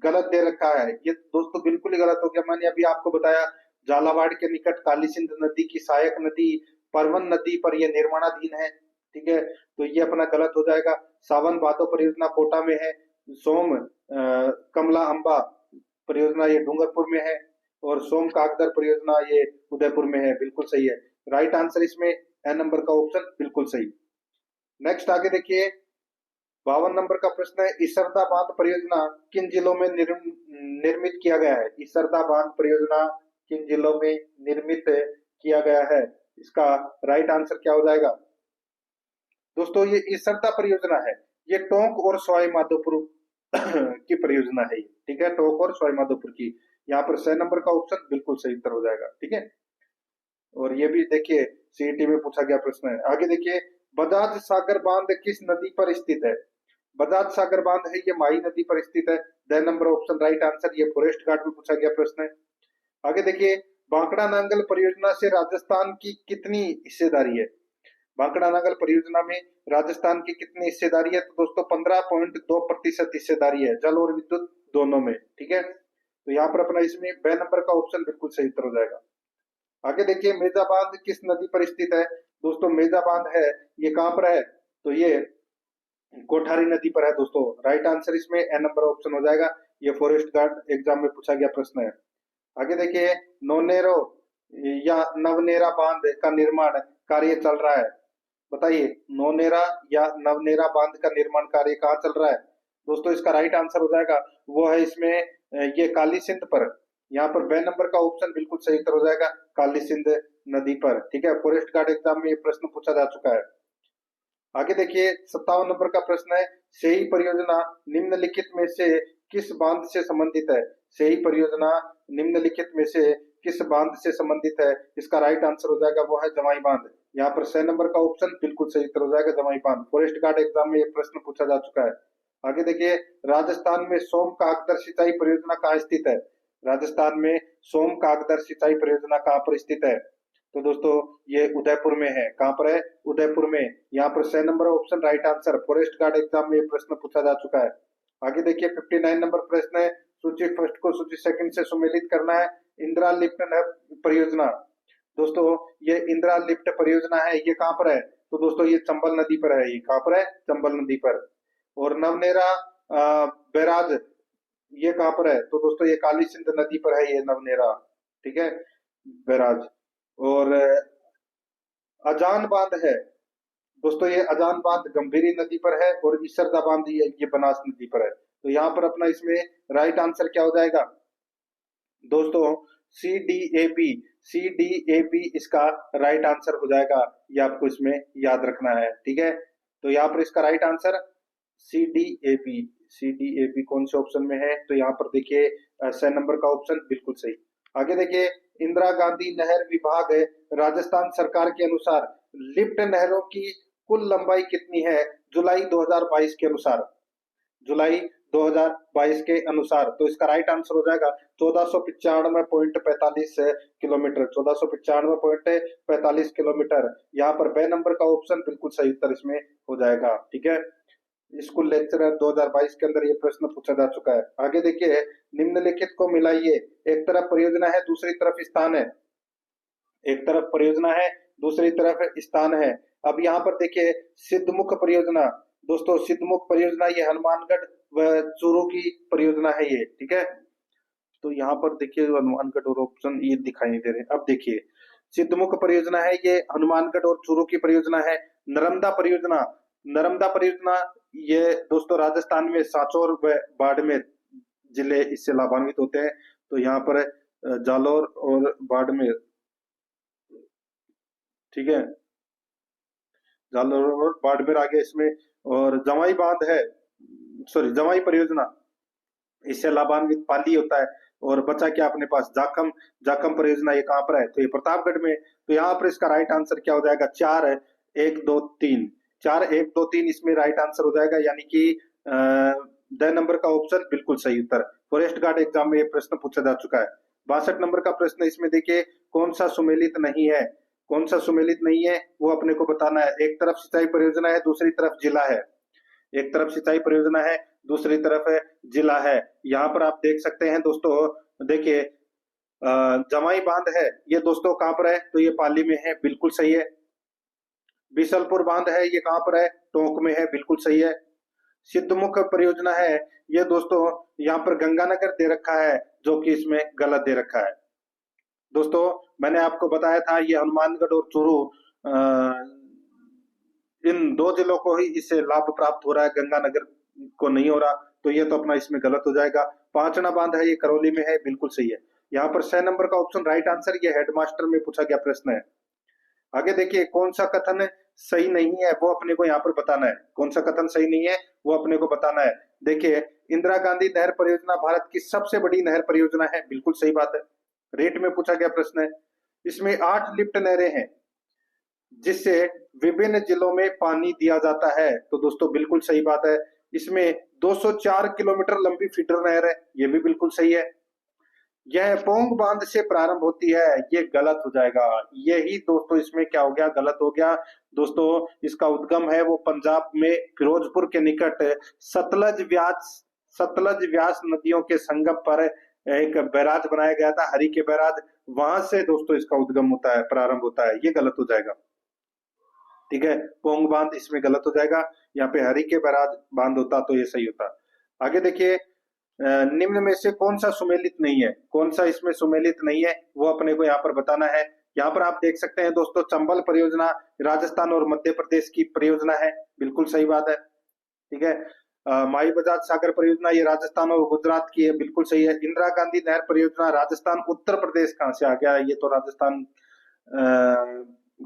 गलत दे रखा है ये दोस्तों, बिल्कुल ही गलत हो गया। मैंने अभी आपको बताया झालावाड़ के निकट काली सिंध नदी की सहायक नदी परवन नदी पर यह निर्माणाधीन है, ठीक है। तो ये अपना गलत हो जाएगा। सावन भादो परियोजना कोटा में है, सोम कमला अंबा परियोजना ये डूंगरपुर में है, और सोम कागदर परियोजना ये उदयपुर में है, बिल्कुल सही है। राइट आंसर इसमें ए नंबर का ऑप्शन बिल्कुल सही। नेक्स्ट आगे देखिए, 52 नंबर का प्रश्न है, इसरदा बांध परियोजना किन जिलों में निर्मित किया गया है? इसरदा बांध परियोजना किन जिलों में निर्मित किया गया है? इसका राइट आंसर क्या हो जाएगा? दोस्तों ये इसरदा परियोजना है, ये टोंक और सवाई माधोपुर की परियोजना है, ठीक है, टोंक और सवाई माधोपुर की। यहाँ पर 6 नंबर का ऑप्शन बिल्कुल सही उत्तर हो जाएगा, ठीक है। और ये भी देखिए सीईटी में पूछा गया प्रश्न है। आगे देखिए, बजाज सागर बांध किस नदी पर स्थित है? बजाज सागर बांध है ये माही नदी पर स्थित है। The number option right answer, ये फॉरेस्ट गार्ड में पूछा गया प्रश्न है। आगे देखिए, बांकड़ा नांगल परियोजना से राजस्थान की कितनी हिस्सेदारी है? बांकड़ा नागल परियोजना में राजस्थान की कितनी हिस्सेदारी है? तो दोस्तों 15.2% हिस्सेदारी है, जल और विद्युत दोनों में। ठीक है, तो यहाँ पर अपना इसमें ब नंबर का ऑप्शन बिल्कुल सही उत्तर हो जाएगा। आगे देखिए, मेजा बांध किस नदी पर स्थित है? दोस्तों मेजा बांध है ये कहाँ पर है? तो ये कोठारी नदी पर है दोस्तों। राइट आंसर इसमें ए नंबर ऑप्शन हो जाएगा। ये फॉरेस्ट गार्ड एग्जाम में पूछा गया प्रश्न है। आगे देखिए, नौनेरो या नवनेरा बांध का निर्माण कार्य चल रहा है। बताइए, नौनेरा या नवनेरा बांध का निर्माण कार्य कहाँ चल रहा है? दोस्तों इसका राइट आंसर हो जाएगा, वो है इसमें ये काली सिंध पर। यहाँ पर बे नंबर का ऑप्शन बिल्कुल सही उत्तर हो जाएगा, काली सिंध नदी पर। ठीक है, फॉरेस्ट गार्ड एग्जाम में ये प्रश्न पूछा जा चुका है। आगे देखिए, 57 नंबर का प्रश्न है, सेई परियोजना निम्नलिखित में से किस बांध से संबंधित है? सेई परियोजना निम्नलिखित में से किस बांध से संबंधित है? इसका राइट आंसर हो जाएगा, वो है जमाई बांध। यहाँ पर 6 नंबर का ऑप्शन बिल्कुल सही उत्तर हो जाएगा, जमाई बांध। फॉरेस्ट गार्ड एग्जाम में ये प्रश्न पूछा जा चुका है। आगे देखिए, राजस्थान में सोम कागदर सिंचाई परियोजना कहाँ स्थित है? राजस्थान में सोम कागदर सिंचाई परियोजना कहाँ पर स्थित है? तो दोस्तों ये उदयपुर में है। कहाँ पर है? उदयपुर में। यहाँ पर 6 number option right answer. Forest guard exam में ये प्रश्न पूछा जा चुका है। आगे देखिए, 59 नंबर प्रश्न है, सूची फर्स्ट को सूची सेकंड से सुमेलित करना है। इंदिरा लिफ्ट परियोजना, दोस्तों ये इंदिरा लिफ्ट परियोजना है, ये कहाँ पर है? तो दोस्तों ये चंबल नदी पर है। ये कहाँ पर है? चंबल नदी पर। और नवनेरा बैराज ये कहाँ पर है? तो दोस्तों ये काली सिंध नदी पर है, ये नवनेरा। ठीक है, बैराज। और अजान बांध है दोस्तों, ये अजान बांध गंभीरी नदी पर है, और इसरदा बांध ये बनास नदी पर है। तो यहाँ पर अपना इसमें राइट आंसर क्या हो जाएगा दोस्तों? सी डी ए पी इसका राइट आंसर हो जाएगा। ये आपको इसमें याद रखना है। ठीक है, तो यहाँ पर इसका right answer C D A P कौन से ऑप्शन में है? तो यहाँ पर देखिए 6 नंबर का ऑप्शन बिल्कुल सही। आगे देखिए, इंदिरा गांधी नहर विभाग राजस्थान सरकार के अनुसार लिफ्ट नहरों की कुल लंबाई कितनी है जुलाई 2022 के अनुसार? जुलाई 2022 के अनुसार, तो इसका राइट आंसर हो जाएगा 1495.45 किलोमीटर। 1495.45 किलोमीटर। यहाँ पर बे नंबर का ऑप्शन बिल्कुल सही उत्तर इसमें हो जाएगा। ठीक है, स्कूल लेक्चरर 2022 के अंदर ये प्रश्न पूछा जा चुका है। आगे देखिए, निम्नलिखित को मिलाइए। एक तरफ परियोजना है, दूसरी तरफ स्थान है। एक तरफ परियोजना है, दूसरी तरफ स्थान है। अब यहाँ पर देखिए, सिद्धमुख परियोजना, दोस्तों सिद्धमुख परियोजना ये हनुमानगढ़ व चूरू की परियोजना है ये। ठीक है, तो यहाँ पर देखिए हनुमानगढ़ और ऑप्शन ये दिखाई नहीं दे रहे। अब देखिए, सिद्धमुख परियोजना है ये हनुमानगढ़ और चूरू की परियोजना है। नर्मदा परियोजना, नर्मदा परियोजना ये दोस्तों राजस्थान में सांचौर व बाड़मेर जिले इससे लाभान्वित होते हैं। तो यहाँ पर जालौर और बाड़मेर। ठीक है, जालौर और बाड़मेर आगे इसमें। और जमाई बांध है, सॉरी जमाई परियोजना, इससे लाभान्वित पाली होता है। और बचा क्या अपने पास? जाखम। जाखम परियोजना ये कहाँ पर है? तो ये प्रतापगढ़ में। तो यहाँ पर इसका राइट आंसर क्या हो जाएगा? 4 1 2 3। 4 1 2 3 इसमें राइट आंसर हो जाएगा, यानी कि द नंबर का ऑप्शन बिल्कुल सही उत्तर। फॉरेस्ट गार्ड एग्जाम में ये प्रश्न पूछा जा चुका है। 62 नंबर का प्रश्न इसमें देखिए, कौन सा सुमेलित नहीं है? कौन सा सुमेलित नहीं है वो अपने को बताना है। एक तरफ सिंचाई परियोजना है, दूसरी तरफ जिला है। एक तरफ सिंचाई परियोजना है, दूसरी तरफ है जिला है। यहाँ पर आप देख सकते हैं दोस्तों, देखिए जमाई बांध है ये दोस्तों कहाँ पर है? तो ये पाली में है, बिल्कुल सही है। बिशलपुर बांध है ये कहाँ पर है? टोंक में है, बिल्कुल सही है। सिद्धमुख परियोजना है ये दोस्तों यहाँ पर गंगानगर दे रखा है, जो कि इसमें गलत दे रखा है। दोस्तों मैंने आपको बताया था ये हनुमानगढ़ और चूरू इन दो जिलों को ही इससे लाभ प्राप्त हो रहा है, गंगानगर को नहीं हो रहा। तो ये तो अपना इसमें गलत हो जाएगा। पांचना बांध है ये करौली में है, बिल्कुल सही है। यहाँ पर 6 नंबर का ऑप्शन राइट आंसर, ये हेडमास्टर में पूछा गया प्रश्न है। आगे देखिए, कौन सा कथन सही नहीं है वो अपने को यहाँ पर बताना है। कौन सा कथन सही नहीं है वो अपने को बताना है। देखिए, इंदिरा गांधी नहर परियोजना भारत की सबसे बड़ी नहर परियोजना है, बिल्कुल सही बात है। रेट में पूछा गया प्रश्न है। इसमें 8 लिफ्ट नहरें हैं जिससे विभिन्न जिलों में पानी दिया जाता है। तो दोस्तों बिल्कुल सही बात है। इसमें 204 किलोमीटर लंबी फीडर नहर है, ये भी बिल्कुल सही है। यह पोंग बांध से प्रारंभ होती है, ये गलत हो जाएगा। यही दोस्तों इसमें क्या हो गया, गलत हो गया। दोस्तों इसका उद्गम है वो पंजाब में फिरोजपुर के निकट सतलज व्यास नदियों के संगम पर एक बैराज बनाया गया था, हरि के बैराज। वहां से दोस्तों इसका उद्गम होता है, प्रारंभ होता है, ये गलत हो जाएगा। ठीक है, पोंग बांध इसमें गलत हो जाएगा। यहाँ पे हरि के बैराज बांध होता तो ये सही होता। आगे देखिए, निम्न में से कौन सा सुमेलित नहीं है, कौन सा इसमें सुमेलित नहीं है वो अपने को यहाँ पर बताना है। यहाँ पर आप देख सकते हैं दोस्तों, चंबल परियोजना राजस्थान और मध्य प्रदेश की परियोजना है, बिल्कुल सही बात है। ठीक है, माई बजाज सागर परियोजना ये राजस्थान और गुजरात की है, बिल्कुल सही है। इंदिरा गांधी नहर परियोजना राजस्थान, उत्तर प्रदेश कहाँ से आ गया, ये तो राजस्थान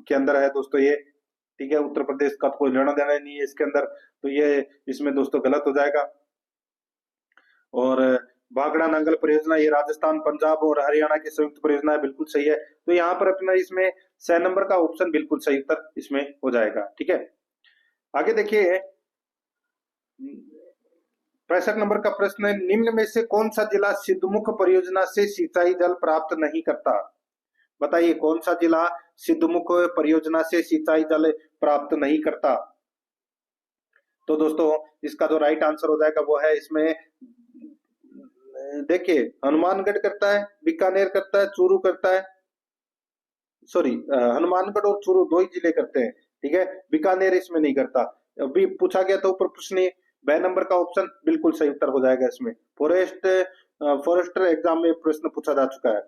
के अंदर है दोस्तों ये। ठीक है, उत्तर प्रदेश का कोई लेना देना नहीं है इसके अंदर, तो ये इसमें दोस्तों गलत हो जाएगा। और भाखड़ा नांगल परियोजना ये राजस्थान, पंजाब और हरियाणा की संयुक्त परियोजना है, बिल्कुल सही है। तो यहाँ पर अपना इसमें 6 नंबर का ऑप्शन बिल्कुल सही उत्तर इसमें हो जाएगा। ठीक है, आगे देखिए 65 नंबर का प्रश्न है, निम्न में से कौन सा जिला सिद्धमुख परियोजना से सिंचाई जल प्राप्त नहीं करता। बताइए कौन सा जिला सिद्धमुख परियोजना से सिंचाई जल प्राप्त नहीं करता। तो दोस्तों इसका जो राइट आंसर हो जाएगा वो है इसमें, देखिए हनुमानगढ़ करता है, बीकानेर करता है, चूरू करता है, सॉरी हनुमानगढ़ और चूरू दो ही जिले करते हैं। ठीक है, बीकानेर इसमें नहीं करता। अभी पूछा गया था ऊपर प्रश्न, 2 नंबर का ऑप्शन बिल्कुल सही उत्तर हो जाएगा इसमें। फॉरेस्टर एग्जाम में प्रश्न पूछा जा चुका है।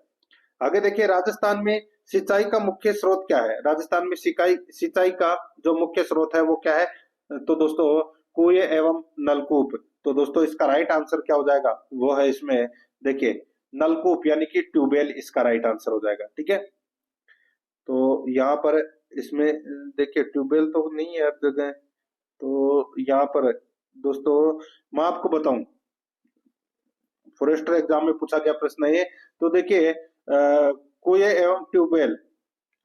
आगे देखिए, राजस्थान में सिंचाई का मुख्य स्रोत क्या है। राजस्थान में सिंचाई का जो मुख्य स्रोत है वो क्या है, तो दोस्तों कुएं एवं नलकूप। तो दोस्तों इसका राइट आंसर क्या हो जाएगा, वो है इसमें देखिए नलकूप यानी कि ट्यूबवेल, इसका राइट आंसर हो जाएगा। ठीक है, तो यहाँ पर इसमें देखिए ट्यूबवेल तो नहीं है हर जगह, तो यहाँ पर दोस्तों मैं आपको बताऊं, फॉरेस्टर एग्जाम में पूछा गया प्रश्न है ये। तो देखिए कुएं एवं ट्यूबवेल,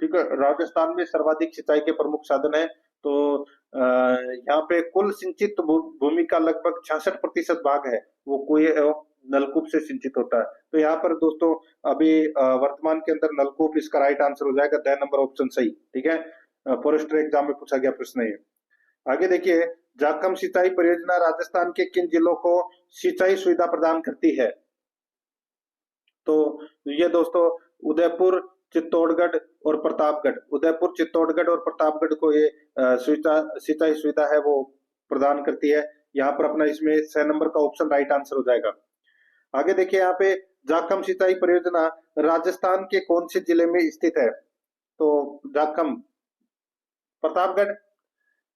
ठीक है, राजस्थान में सर्वाधिक सिंचाई के प्रमुख साधन है। तो यहाँ पे कुल सिंचित भूमि का लगभग 66% भाग है वो कुएं एवं नलकूप से सिंचित होता है। तो यहाँ पर दोस्तों अभी वर्तमान के अंदर नलकूप इसका राइट आंसर हो जाएगा, 2 नंबर ऑप्शन सही। ठीक है, फॉरेस्टर एग्जाम में पूछा गया प्रश्न है। आगे देखिए, जाखम सिंचाई परियोजना राजस्थान के किन जिलों को सिंचाई सुविधा प्रदान करती है। तो ये दोस्तों उदयपुर, चित्तौड़गढ़ और प्रतापगढ़, उदयपुर, चित्तौड़गढ़ और प्रतापगढ़ को ये सिंचाई सुविधा है वो प्रदान करती है। यहाँ पर अपना इसमें 6 नंबर का ऑप्शन राइट आंसर हो जाएगा। आगे देखिए, यहाँ पे जाखम सिंचाई परियोजना राजस्थान के कौन से जिले में स्थित है। तो जाखम प्रतापगढ़,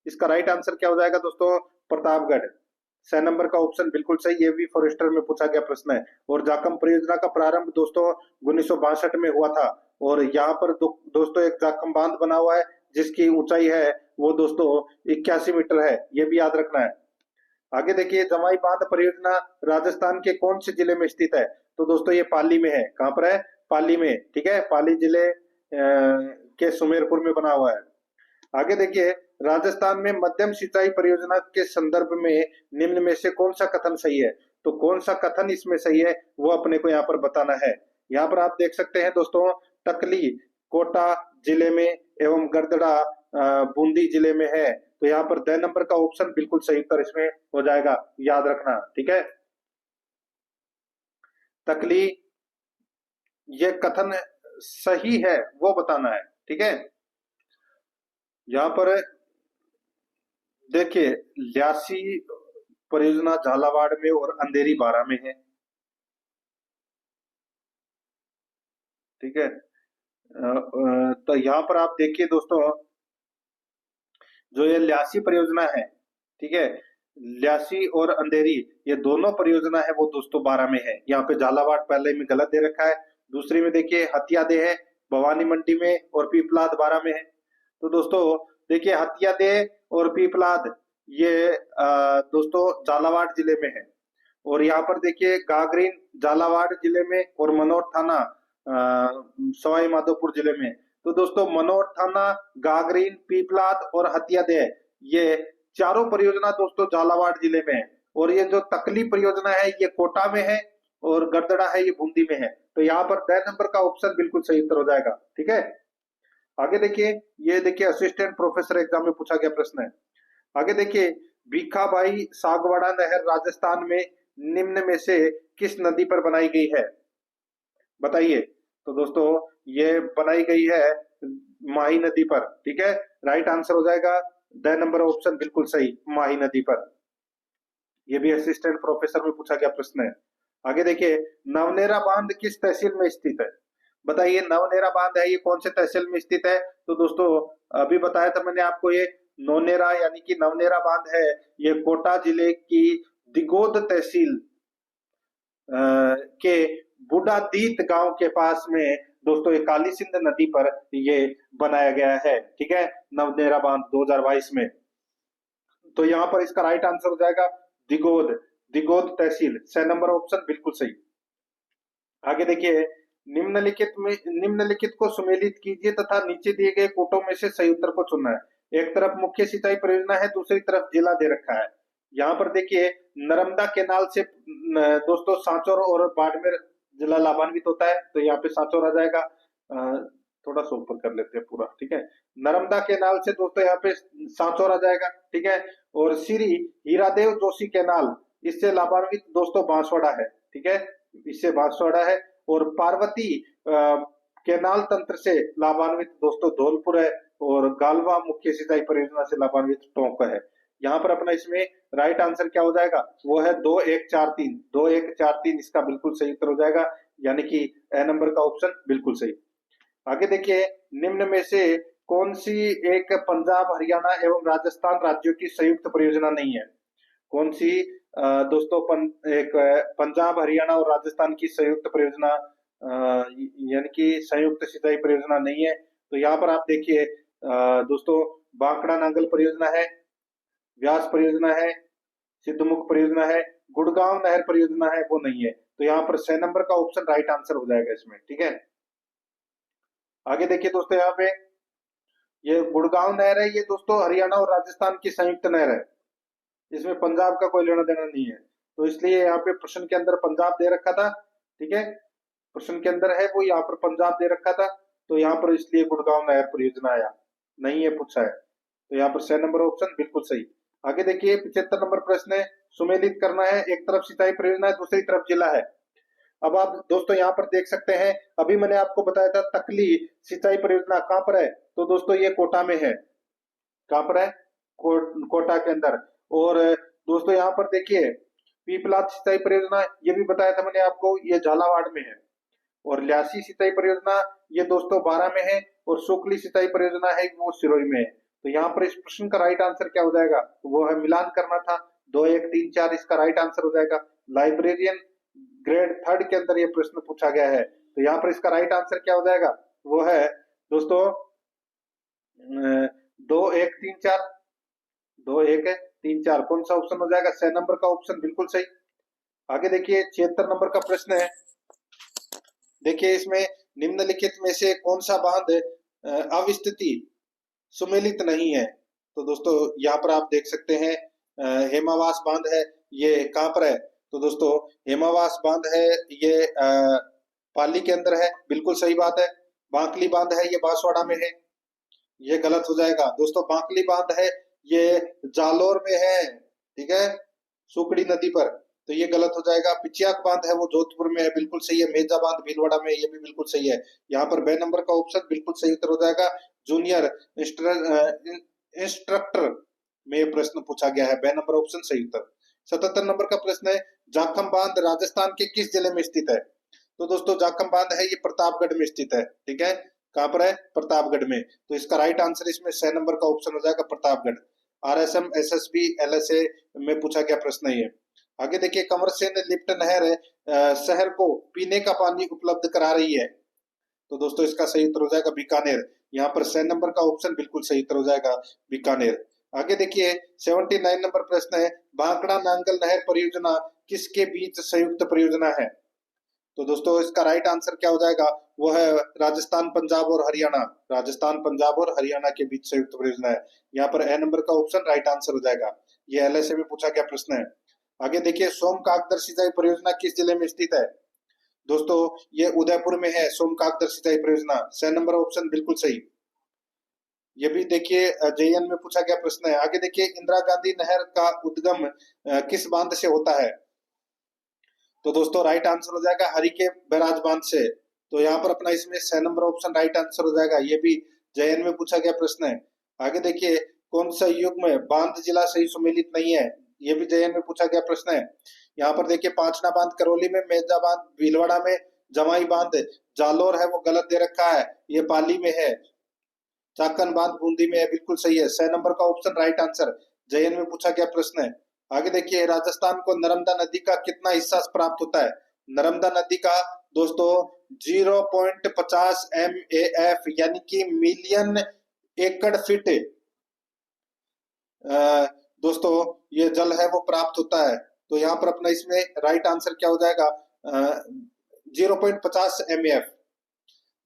इसका राइट आंसर क्या हो जाएगा दोस्तों, प्रतापगढ़। 6 नंबर का ऑप्शन बिल्कुल सही, ये भी फॉरेस्टर में पूछा गया प्रश्न है। और जाखम परियोजना का प्रारंभ दोस्तों 1962 में हुआ था। और यहाँ पर दोस्तों एक जाखम बांध बना हुआ है जिसकी ऊंचाई है वो दोस्तों 81 मीटर है, ये भी याद रखना है। आगे देखिए, जमाई बांध परियोजना राजस्थान के कौन से जिले में स्थित है। तो दोस्तों ये पाली में है, कहाँ पर है, पाली में। ठीक है, पाली जिले के सुमेरपुर में बना हुआ है। आगे देखिए, राजस्थान में मध्यम सिंचाई परियोजना के संदर्भ में निम्न में से कौन सा कथन सही है। तो कौन सा कथन इसमें सही है वो अपने को यहाँ पर बताना है। यहाँ पर आप देख सकते हैं दोस्तों, टकली कोटा जिले में एवं गरदड़ा बूंदी जिले में है। तो यहाँ पर 2 नंबर का ऑप्शन बिल्कुल सही उत्तर इसमें हो जाएगा, याद रखना। ठीक है, टकली ये कथन सही है वो बताना है। ठीक है, यहाँ पर देखिए ल्यासी परियोजना झालावाड़ में और अंधेरी बारा में है। ठीक है, तो यहाँ पर आप देखिए दोस्तों, जो ये ल्यासी परियोजना है, ठीक है, ल्यासी और अंधेरी ये दोनों परियोजना है वो दोस्तों 12 में है। यहाँ पे झालावाड़ पहले में गलत दे रखा है। दूसरी में देखिए हथियादे है भवानी मंडी में, और पीपलाद 12 में है। तो दोस्तों देखिए हथियादे और पीपलाद ये दोस्तों झालावाड़ जिले में है। और यहाँ पर देखिए गागरीन झालावाड़ जिले में और मनोर थाना सवाई माधोपुर जिले में। तो दोस्तों मनोर थाना, गागरीन, पीपलाद और हथियादे, ये चारों परियोजना दोस्तों झालावाड़ जिले में है। और ये जो तकली परियोजना है ये कोटा में है, और गरदड़ा है ये बूंदी में है। तो यहाँ पर ड नंबर का ऑप्शन बिल्कुल सही उत्तर हो जाएगा। ठीक है, आगे देखिए, ये देखिए असिस्टेंट प्रोफेसर एग्जाम में पूछा गया प्रश्न है। आगे देखिए, भीखाबाई सागवाड़ा नहर राजस्थान में निम्न में से किस नदी पर बनाई गई है, बताइए। तो दोस्तों ये बनाई गई है माही नदी पर। ठीक है, राइट आंसर हो जाएगा द नंबर ऑप्शन बिल्कुल सही, माही नदी पर। ये भी असिस्टेंट प्रोफेसर में पूछा गया प्रश्न है। आगे देखिए, नवनेरा बांध किस तहसील में स्थित है, बताइए। नवनेरा बांध है ये कौन से तहसील में स्थित है। तो दोस्तों अभी बताया था मैंने आपको, ये नौनेरा यानी कि नवनेरा बांध है ये कोटा जिले की दिगोद तहसील के बुढ़ादीत गांव के पास में दोस्तों ये काली सिंध नदी पर ये बनाया गया है। ठीक है, नवनेरा बांध 2022 में। तो यहाँ पर इसका राइट आंसर हो जाएगा दिगोद, दिगोद तहसील, 6 नंबर ऑप्शन बिल्कुल सही। आगे देखिए, निम्नलिखित को सुमेलित कीजिए तथा नीचे दिए गए कोटों में से सही उत्तर को चुनना है। एक तरफ मुख्य सिंचाई परियोजना है, दूसरी तरफ जिला दे रखा है। यहाँ पर देखिए नर्मदा केनाल से दोस्तों सांचौर और बाड़मेर जिला लाभान्वित होता है। तो यहाँ पे सांचौर आ जाएगा। थोड़ा सा ऊपर कर लेते हैं पूरा। ठीक है, नर्मदा केनाल से दोस्तों यहाँ पे सांचौर आ जाएगा। ठीक है, और श्री हीरादेव जोशी केनाल इससे लाभान्वित दोस्तों बांसवाड़ा है। ठीक है, इससे बांसवाड़ा है। और पार्वती केनाल तंत्र से लाभान्वित दोस्तों धौलपुर है। और गालवा मुख्य सिंचाई परियोजना से लाभान्वित टोंक है। यहाँ पर अपना इसमें राइट आंसर क्या हो जाएगा, वो है 2143, 2143 इसका बिल्कुल सही उत्तर हो जाएगा, यानी कि ए नंबर का ऑप्शन बिल्कुल सही। आगे देखिए, निम्न में से कौन सी एक पंजाब, हरियाणा एवं राजस्थान राज्यों की संयुक्त परियोजना नहीं है। कौन सी दोस्तों एक पंजाब, हरियाणा और राजस्थान की संयुक्त परियोजना यानी कि संयुक्त सिंचाई परियोजना नहीं है। तो यहाँ पर आप देखिए दोस्तों, बांकड़ा नांगल परियोजना है, व्यास परियोजना है, सिद्धमुख परियोजना है, गुड़गांव नहर परियोजना है, वो नहीं है। तो यहाँ पर 6 नंबर का ऑप्शन राइट आंसर हो जाएगा इसमें। ठीक है, आगे देखिए दोस्तों, यहाँ पे ये गुड़गांव नहर है, ये दोस्तों हरियाणा और राजस्थान की संयुक्त नहर है, इसमें पंजाब का कोई लेना देना नहीं है। तो इसलिए यहाँ पे प्रश्न के अंदर पंजाब दे रखा था। ठीक है, प्रश्न के अंदर है वो यहाँ पर पंजाब दे रखा था। तो यहाँ पर इसलिए गुड़गांव नहर परियोजना आया नहीं है, पूछा है। तो यहाँ पर 6 नंबर ऑप्शन बिल्कुल सही। आगे देखिए, 75 नंबर प्रश्न है, सुमेलित करना है। एक तरफ सिंचाई परियोजना है, दूसरी तरफ जिला है। अब आप दोस्तों यहाँ पर देख सकते हैं, अभी मैंने आपको बताया था तकली सिंचाई परियोजना कहाँ पर है। तो दोस्तों ये कोटा में है। कहाँ पर है, कोटा के अंदर। और दोस्तों यहाँ पर देखिए, पीपलाद सिंचाई परियोजना ये भी बताया था मैंने आपको, ये झालावाड़ में है। और ल्यासी सिंचाई परियोजना ये दोस्तों 12 में है। और सुकली सिंचाई परियोजना है वो सिरोही में है। तो यहाँ पर इस प्रश्न का राइट आंसर क्या हो जाएगा, वो है मिलान करना था, 2 1 3 4 इसका राइट आंसर हो जाएगा। लाइब्रेरियन ग्रेड 3 के अंदर ये प्रश्न पूछा गया है। तो यहाँ पर इसका राइट आंसर क्या हो जाएगा, वो है दोस्तों 2 1 3 4, 2 1 3 4 कौन सा ऑप्शन हो जाएगा, 6 नंबर का ऑप्शन बिल्कुल सही। आगे देखिए, 76 नंबर का प्रश्न है। देखिए इसमें निम्नलिखित में से कौन सा बांध अवस्थिति सुमेलित नहीं है। तो दोस्तों यहाँ पर आप देख सकते हैं हेमावास बांध है, ये कहाँ पर है। तो दोस्तों हेमावास बांध है ये पाली के अंदर है, बिल्कुल सही बात है। बांकली बांध है ये बांसवाड़ा में है, ये गलत हो जाएगा। दोस्तों बांकली बांध है ये जालोर में है। ठीक है, सुकड़ी नदी पर, तो ये गलत हो जाएगा। पिचियाक बांध है वो जोधपुर में है, बिल्कुल सही है। मेजा बांध भीलवाड़ा में, ये भी बिल्कुल सही है। यहाँ पर 2 नंबर का ऑप्शन बिल्कुल सही उत्तर हो जाएगा। जूनियर इंस्ट्रक्टर में प्रश्न पूछा गया है, 2 नंबर ऑप्शन सही उत्तर। 77 नंबर का प्रश्न है, जाखम बांध राजस्थान के किस जिले में स्थित है। तो दोस्तों जाखम बांध है ये प्रतापगढ़ में स्थित है। ठीक है, कहाँ पर है, प्रतापगढ़ में। तो इसका राइट आंसर इसमें 6 नंबर का ऑप्शन हो जाएगा, प्रतापगढ़। आरएसएम, एसएसबी, एलएसए में पूछा गया प्रश्न है ये। आगे देखिए, कंवरसेन लिफ्ट नहर शहर को पीने का पानी उपलब्ध करा रही है। तो दोस्तों इसका सही उत्तर हो जाएगा बीकानेर। यहाँ पर 6 नंबर का ऑप्शन बिल्कुल सही उत्तर हो जाएगा, बीकानेर। आगे देखिए, 79 नंबर प्रश्न है, भांकड़ा नांगल नहर परियोजना किसके बीच संयुक्त परियोजना है। तो दोस्तों इसका राइट आंसर क्या हो जाएगा, वो है राजस्थान पंजाब और हरियाणा। राजस्थान पंजाब और हरियाणा के बीच संयुक्त परियोजना है। यहाँ पर ए नंबर का ऑप्शन राइट आंसर हो जाएगा। ये एलएसए में पूछा गया प्रश्न है। आगे देखिए, सोमकाकदर सिंचाई परियोजना किस जिले में स्थित है? दोस्तों ये उदयपुर में है, सोमकाकदर सिंचाई परियोजना। स नंबर ऑप्शन बिल्कुल सही। ये भी देखिए जेएन में पूछा गया प्रश्न है। आगे देखिए, इंदिरा गांधी नहर का उद्गम किस बांध से होता है? तो दोस्तों राइट आंसर हो जाएगा हरिके बैराज बांध से। तो यहाँ पर अपना इसमें 6 नंबर ऑप्शन राइट आंसर हो जाएगा। ये भी जेएन में पूछा गया प्रश्न है। आगे देखिए, कौन सा युग्म बांध जिला सही सुमेलित नहीं है? ये भी जेएन में पूछा गया प्रश्न है। यहाँ पर देखिए, पांचना बांध करौली में, मेजा बांध भीलवाड़ा में, जमाई बांध जालोर है वो गलत दे रखा है, ये पाली में है। चाकन बांध बूंदी में है, बिल्कुल सही है। 6 नंबर का ऑप्शन राइट आंसर। जेएन में पूछा गया प्रश्न है। आगे देखिए, राजस्थान को नर्मदा नदी का कितना हिस्सा प्राप्त होता है? नर्मदा नदी का दोस्तों 0.50 MAF यानी कि मिलियन एकड़ फीट दोस्तों ये जल है वो प्राप्त होता है। तो यहाँ पर अपना इसमें राइट आंसर क्या हो जाएगा? 0.50 MAF।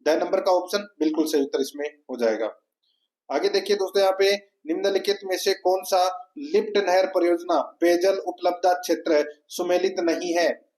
द नंबर का ऑप्शन बिल्कुल सही उत्तर इसमें हो जाएगा। आगे देखिए दोस्तों, यहाँ पे निम्नलिखित में से कौन सा लिफ्ट नहर परियोजना पेयजल उपलब्धता क्षेत्र सुमेलित नहीं है?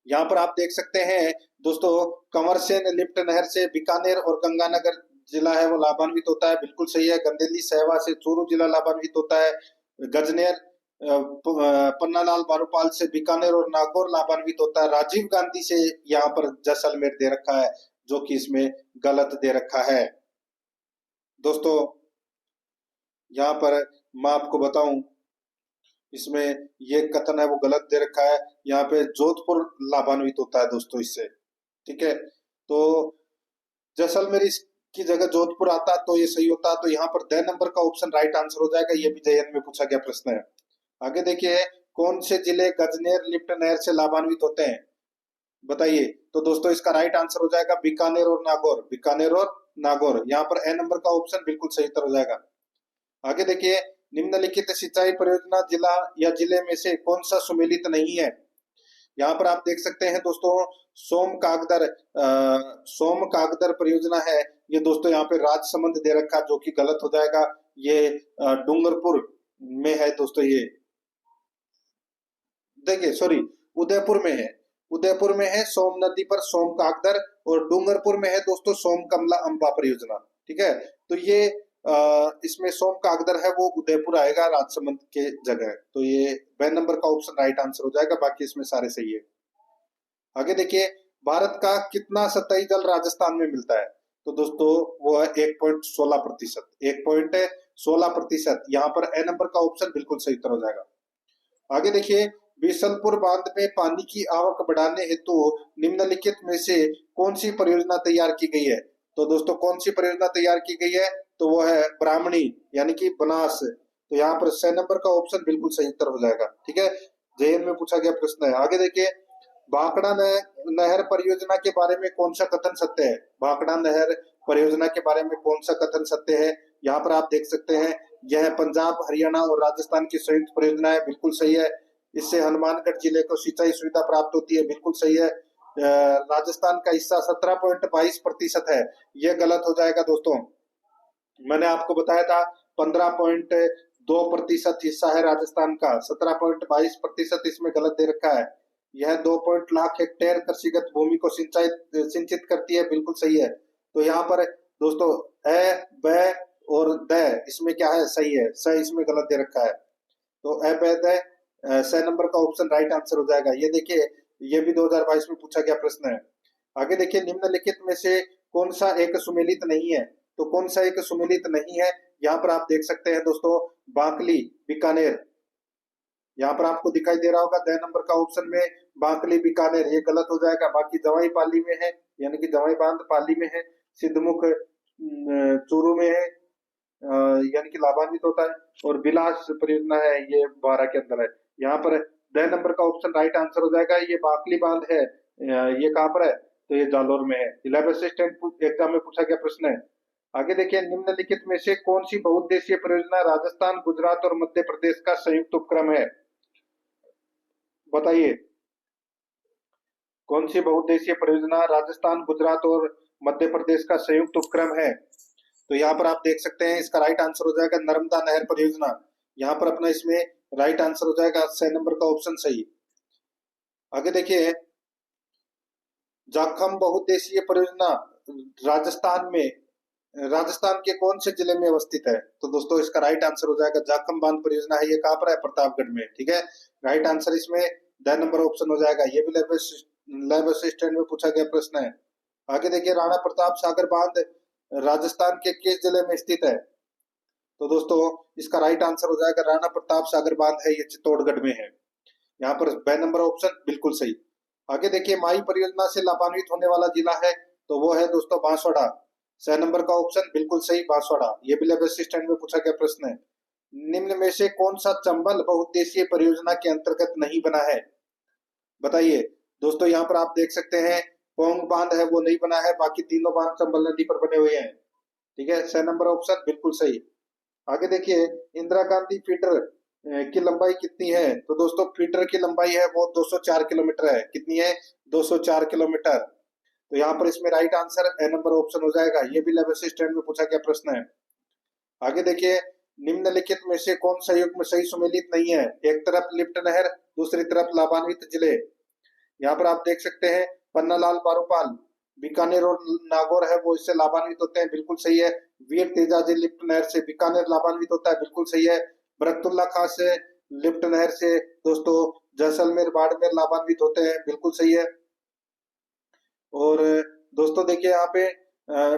यहाँ पर आप देख सकते हैं दोस्तों, कंवरसेन लिफ्ट नहर से बीकानेर और गंगानगर जिला है वो लाभान्वित होता है, बिल्कुल सही है। गंदेली सहवा से चूरू जिला लाभान्वित होता है। गजनेर पन्नालाल बारूपाल से बीकानेर और नागौर लाभान्वित होता है। राजीव गांधी से यहाँ पर जैसलमेर दे रखा है, जो कि इसमें गलत दे रखा है। दोस्तों यहाँ पर मैं आपको बताऊं, इसमें ये कथन है वो गलत दे रखा है। यहाँ पे जोधपुर लाभान्वित होता है दोस्तों इससे, ठीक है। तो जैसलमेर की जगह जोधपुर आता तो ये सही होता। तो यहाँ पर द नंबर का ऑप्शन राइट आंसर हो जाएगा। ये भी जेएन में पूछा गया प्रश्न है। आगे देखिए, कौन से जिले गजनेर लिफ्ट नहर से लाभान्वित होते हैं? बताइए। तो दोस्तों इसका राइट आंसर हो जाएगा बीकानेर और नागौर। बीकानेर और नागौर, यहाँ पर ए नंबर का ऑप्शन बिल्कुल सही उत्तर हो जाएगा। आगे देखिए, निम्नलिखित सिंचाई परियोजना जिला या जिले में से कौन सा सुमेलित नहीं है? यहाँ पर आप देख सकते हैं दोस्तों, सोम कागदर परियोजना है ये दोस्तों। यहाँ पे राजसमंद दे रखा, जो कि गलत हो जाएगा। ये डूंगरपुर में है दोस्तों। ये देखिए, सॉरी, उदयपुर में है। उदयपुर में है सोम नदी पर सोम कागदर, और डूंगरपुर में है दोस्तों सोम कमला अम्बा परियोजना, ठीक है। तो ये इसमें सोम कागदर है वो उदयपुर आएगा राजसमंद के जगह। तो ये ब नंबर का ऑप्शन राइट आंसर हो जाएगा। बाकी इसमें सारे सही है। आगे देखिए, भारत का कितना सतही जल राजस्थान में मिलता है? तो दोस्तों वो है 1.16%। 1.16%। यहाँ पर ए नंबर का ऑप्शन बिल्कुल सही उत्तर हो जाएगा। आगे देखिए, बीसलपुर बांध में पानी की आवक बढ़ाने हेतु निम्नलिखित में से कौन सी परियोजना तैयार की गई है? तो दोस्तों कौन सी परियोजना तैयार की गई है? तो वो है ब्राह्मणी यानी कि बनास। तो यहाँ पर 6 नंबर का ऑप्शन बिल्कुल सही उत्तर हो जाएगा, ठीक है। जेएन में पूछा गया प्रश्न है। आगे देखिए, भाखड़ा नहर परियोजना के बारे में कौन सा कथन सत्य है? भाखड़ा नहर परियोजना के बारे में कौन सा कथन सत्य है? यहाँ पर आप देख सकते हैं, यह पंजाब, हरियाणा और राजस्थान की संयुक्त परियोजना है, बिल्कुल सही है। इससे हनुमानगढ़ जिले को सिंचाई सुविधा प्राप्त होती है, बिल्कुल सही है। राजस्थान का हिस्सा 17.22% है, यह गलत हो जाएगा दोस्तों। मैंने आपको बताया था 15.2% हिस्सा है राजस्थान का, 17.22% इसमें गलत दे रखा है। यह 2 लाख हेक्टेयर कृषिगत भूमि को सिंचित करती है, बिल्कुल सही है। तो यहाँ पर दोस्तों ए, ब और द इसमें क्या है? सही है। स इसमें गलत दे रखा है। तो ए, ब, द 6 नंबर का ऑप्शन राइट आंसर हो जाएगा। ये देखिए, ये भी 2022 में पूछा गया प्रश्न है। आगे देखिए, निम्नलिखित में से कौन सा एक सुमेलित नहीं है? तो कौन सा एक सुमेलित नहीं है? यहाँ पर आप देख सकते हैं दोस्तों, बांकली बीकानेर। यहाँ पर आपको दिखाई दे रहा होगा द नंबर का ऑप्शन में बांकली बीकानेर, ये गलत हो जाएगा। बाकी जवाई पाली में है, यानी कि जवाई बांध पाली में है। सिद्धमुख चूरू में है, यानी कि लाभान्वित होता है। और बिलास परियोजना है, ये 12 के अंदर है। यहाँ पर द नंबर का ऑप्शन राइट आंसर हो जाएगा। ये बाकली बांध है, ये कहाँ पर है? तो ये जालोर में है। 11th स्टैंडर्ड एग्जाम में पूछा गया प्रश्न है। आगे देखिए, निम्नलिखित में से कौन सी बहुउद्देशीय परियोजना राजस्थान, गुजरात और मध्य प्रदेश का संयुक्त उपक्रम है? बताइए। कौन सी बहुउद्देशीय परियोजना राजस्थान, गुजरात और मध्य प्रदेश का संयुक्त उपक्रम है? तो यहाँ पर आप देख सकते हैं इसका राइट आंसर हो जाएगा नर्मदा नहर परियोजना। यहाँ पर अपना इसमें राइट आंसर हो जाएगा 6 नंबर का ऑप्शन सही। आगे देखिए, जाखम बहुउद्देशीय परियोजना राजस्थान में, राजस्थान के कौन से जिले में अवस्थित है? तो दोस्तों इसका राइट आंसर हो जाएगा जाखम बांध परियोजना है, ये कहाँ पर है? प्रतापगढ़ में। ठीक है, राइट आंसर इसमें 10 नंबर ऑप्शन हो जाएगा। ये भी लेब असिस्टेंट में पूछा गया प्रश्न है। आगे देखिए, राणा प्रताप सागर बांध राजस्थान के किस जिले में स्थित है? तो दोस्तों इसका राइट आंसर हो जाएगा राणा प्रताप सागर बांध है, ये चित्तौड़गढ़ में है। यहाँ पर 2 नंबर ऑप्शन बिल्कुल सही। आगे देखिए, माई परियोजना से लाभान्वित होने वाला जिला है, तो वो है दोस्तों बांसवाड़ा। 6 नंबर का ऑप्शन बिल्कुल सही, बांसवाड़ा। ये भी लेवल स्टैंड में पूछा गया प्रश्न है। निम्न में से कौन सा चंबल बहुउद्देशीय परियोजना के अंतर्गत नहीं बना है? बताइए दोस्तों, यहाँ पर आप देख सकते हैं पोंग बांध है वो नहीं बना है, बाकी तीनों बांध चंबल नदी पर बने हुए हैं। ठीक है, 6 नंबर ऑप्शन बिल्कुल सही। आगे देखिए, इंदिरा गांधी फीडर की लंबाई कितनी है? तो दोस्तों फीडर की लंबाई है वो 204 किलोमीटर है। कितनी है? 204 किलोमीटर। तो यहाँ पर इसमें right answer A number option हो जाएगा। ये भी लेवल स्टैंड में पूछा गया प्रश्न है। आगे देखिए, निम्नलिखित में से कौन सा युग्म सही सुमेलित नहीं है? एक तरफ लिफ्ट नहर, दूसरी तरफ लाभान्वित जिले। यहाँ पर आप देख सकते हैं पन्नालाल बारूपाल, बीकानेर और नागौर है वो इससे लाभान्वित होते हैं, बिल्कुल सही है। वीर तेजाजी लिफ्ट नहर से बीकानेर लाभान्वित होता है, बिल्कुल सही है। बरकतुल्ला खां से लिफ्ट नहर से दोस्तों जैसलमेर बाड़मेर लाभान्वित होते हैं, बिल्कुल सही है। और दोस्तों देखिए यहाँ पे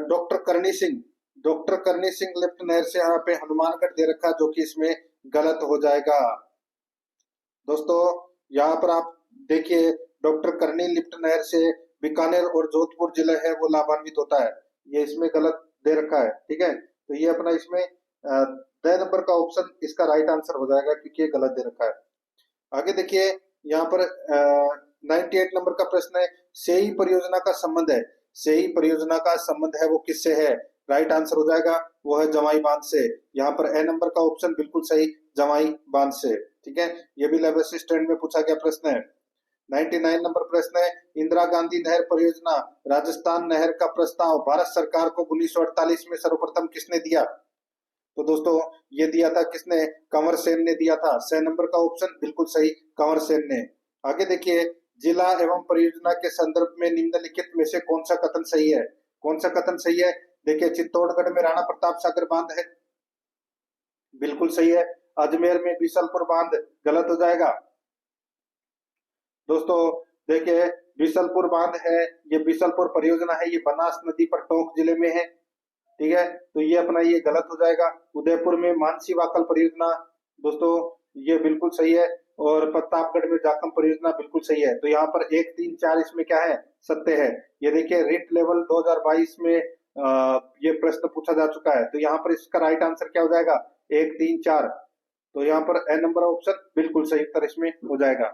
डॉक्टर करनी सिंह लिफ्ट नहर से यहाँ पे हनुमानगढ़ दे रखा, जो कि इसमें गलत हो जाएगा। दोस्तों यहाँ पर आप देखिए, डॉक्टर करनी लिफ्ट नहर से बीकानेर और जोधपुर जिले है वो लाभान्वित होता है, ये इसमें गलत दे रखा है। ठीक है, तो ये अपना इसमें 10 नंबर का ऑप्शन इसका राइट आंसर हो जाएगा, क्योंकि ये गलत दे रखा है। आगे देखिए, यहाँ पर 98 नंबर का प्रश्न है, सेई परियोजना का संबंध है, सेई परियोजना का संबंध है वो किससे है? राइट आंसर हो जाएगा वो है जवाई बांध से। यहाँ पर ए नंबर का ऑप्शन बिल्कुल सही, जवाई बांध से। ठीक है, ये भी लेवल स्टैंड में पूछा गया प्रश्न है। 99 नंबर प्रश्न है, इंदिरा गांधी नहर परियोजना राजस्थान नहर का प्रस्ताव भारत सरकार को 1948 में सर्वप्रथम किसने दिया? तो दोस्तों ये दिया था किसने? कंवर सेन ने दिया था। 6 नंबर का ऑप्शन बिल्कुल सही, कंवर सेन ने। आगे देखिए, जिला एवं परियोजना के संदर्भ में निम्नलिखित में से कौन सा कथन सही है? कौन सा कथन सही है? देखिए, चित्तौड़गढ़ में राणा प्रताप सागर बांध है, बिल्कुल सही है। अजमेर में बीसलपुर बांध गलत हो जाएगा। दोस्तों देखिए, बीसलपुर बांध है, ये बीसलपुर परियोजना है, ये बनास नदी पर टोंक जिले में है। ठीक है, तो ये अपना ये गलत हो जाएगा। उदयपुर में मानसी वाकल परियोजना दोस्तों ये बिल्कुल सही है, और प्रतापगढ़ में जाखम परियोजना बिल्कुल सही है। तो यहाँ पर 1, 3, 4 इसमें क्या है? सत्य है। ये देखिए, रिट लेवल 2022 में ये प्रश्न पूछा जा चुका है, तो यहाँ पर इसका राइट आंसर क्या हो जाएगा? 1, 3, 4। तो यहाँ पर ए नंबर ऑप्शन बिल्कुल सही उत्तर इसमें हो जाएगा।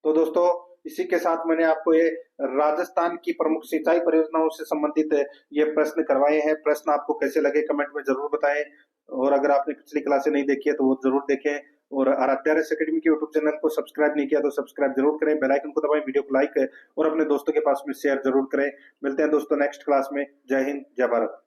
तो दोस्तों इसी के साथ मैंने आपको ये राजस्थान की प्रमुख सिंचाई परियोजनाओं से संबंधित ये प्रश्न करवाए हैं। प्रश्न आपको कैसे लगे कमेंट में जरूर बताएं, और अगर आपने पिछली क्लासें नहीं देखी है तो वो जरूर देखें, और आराध्यारस एकेडमी के यूट्यूब चैनल को सब्सक्राइब नहीं किया तो सब्सक्राइब जरूर करें, बेल आइकन को दबाएं, वीडियो को लाइक और अपने दोस्तों के पास में शेयर जरूर करें। मिलते हैं दोस्तों नेक्स्ट क्लास में। जय हिंद, जय भारत।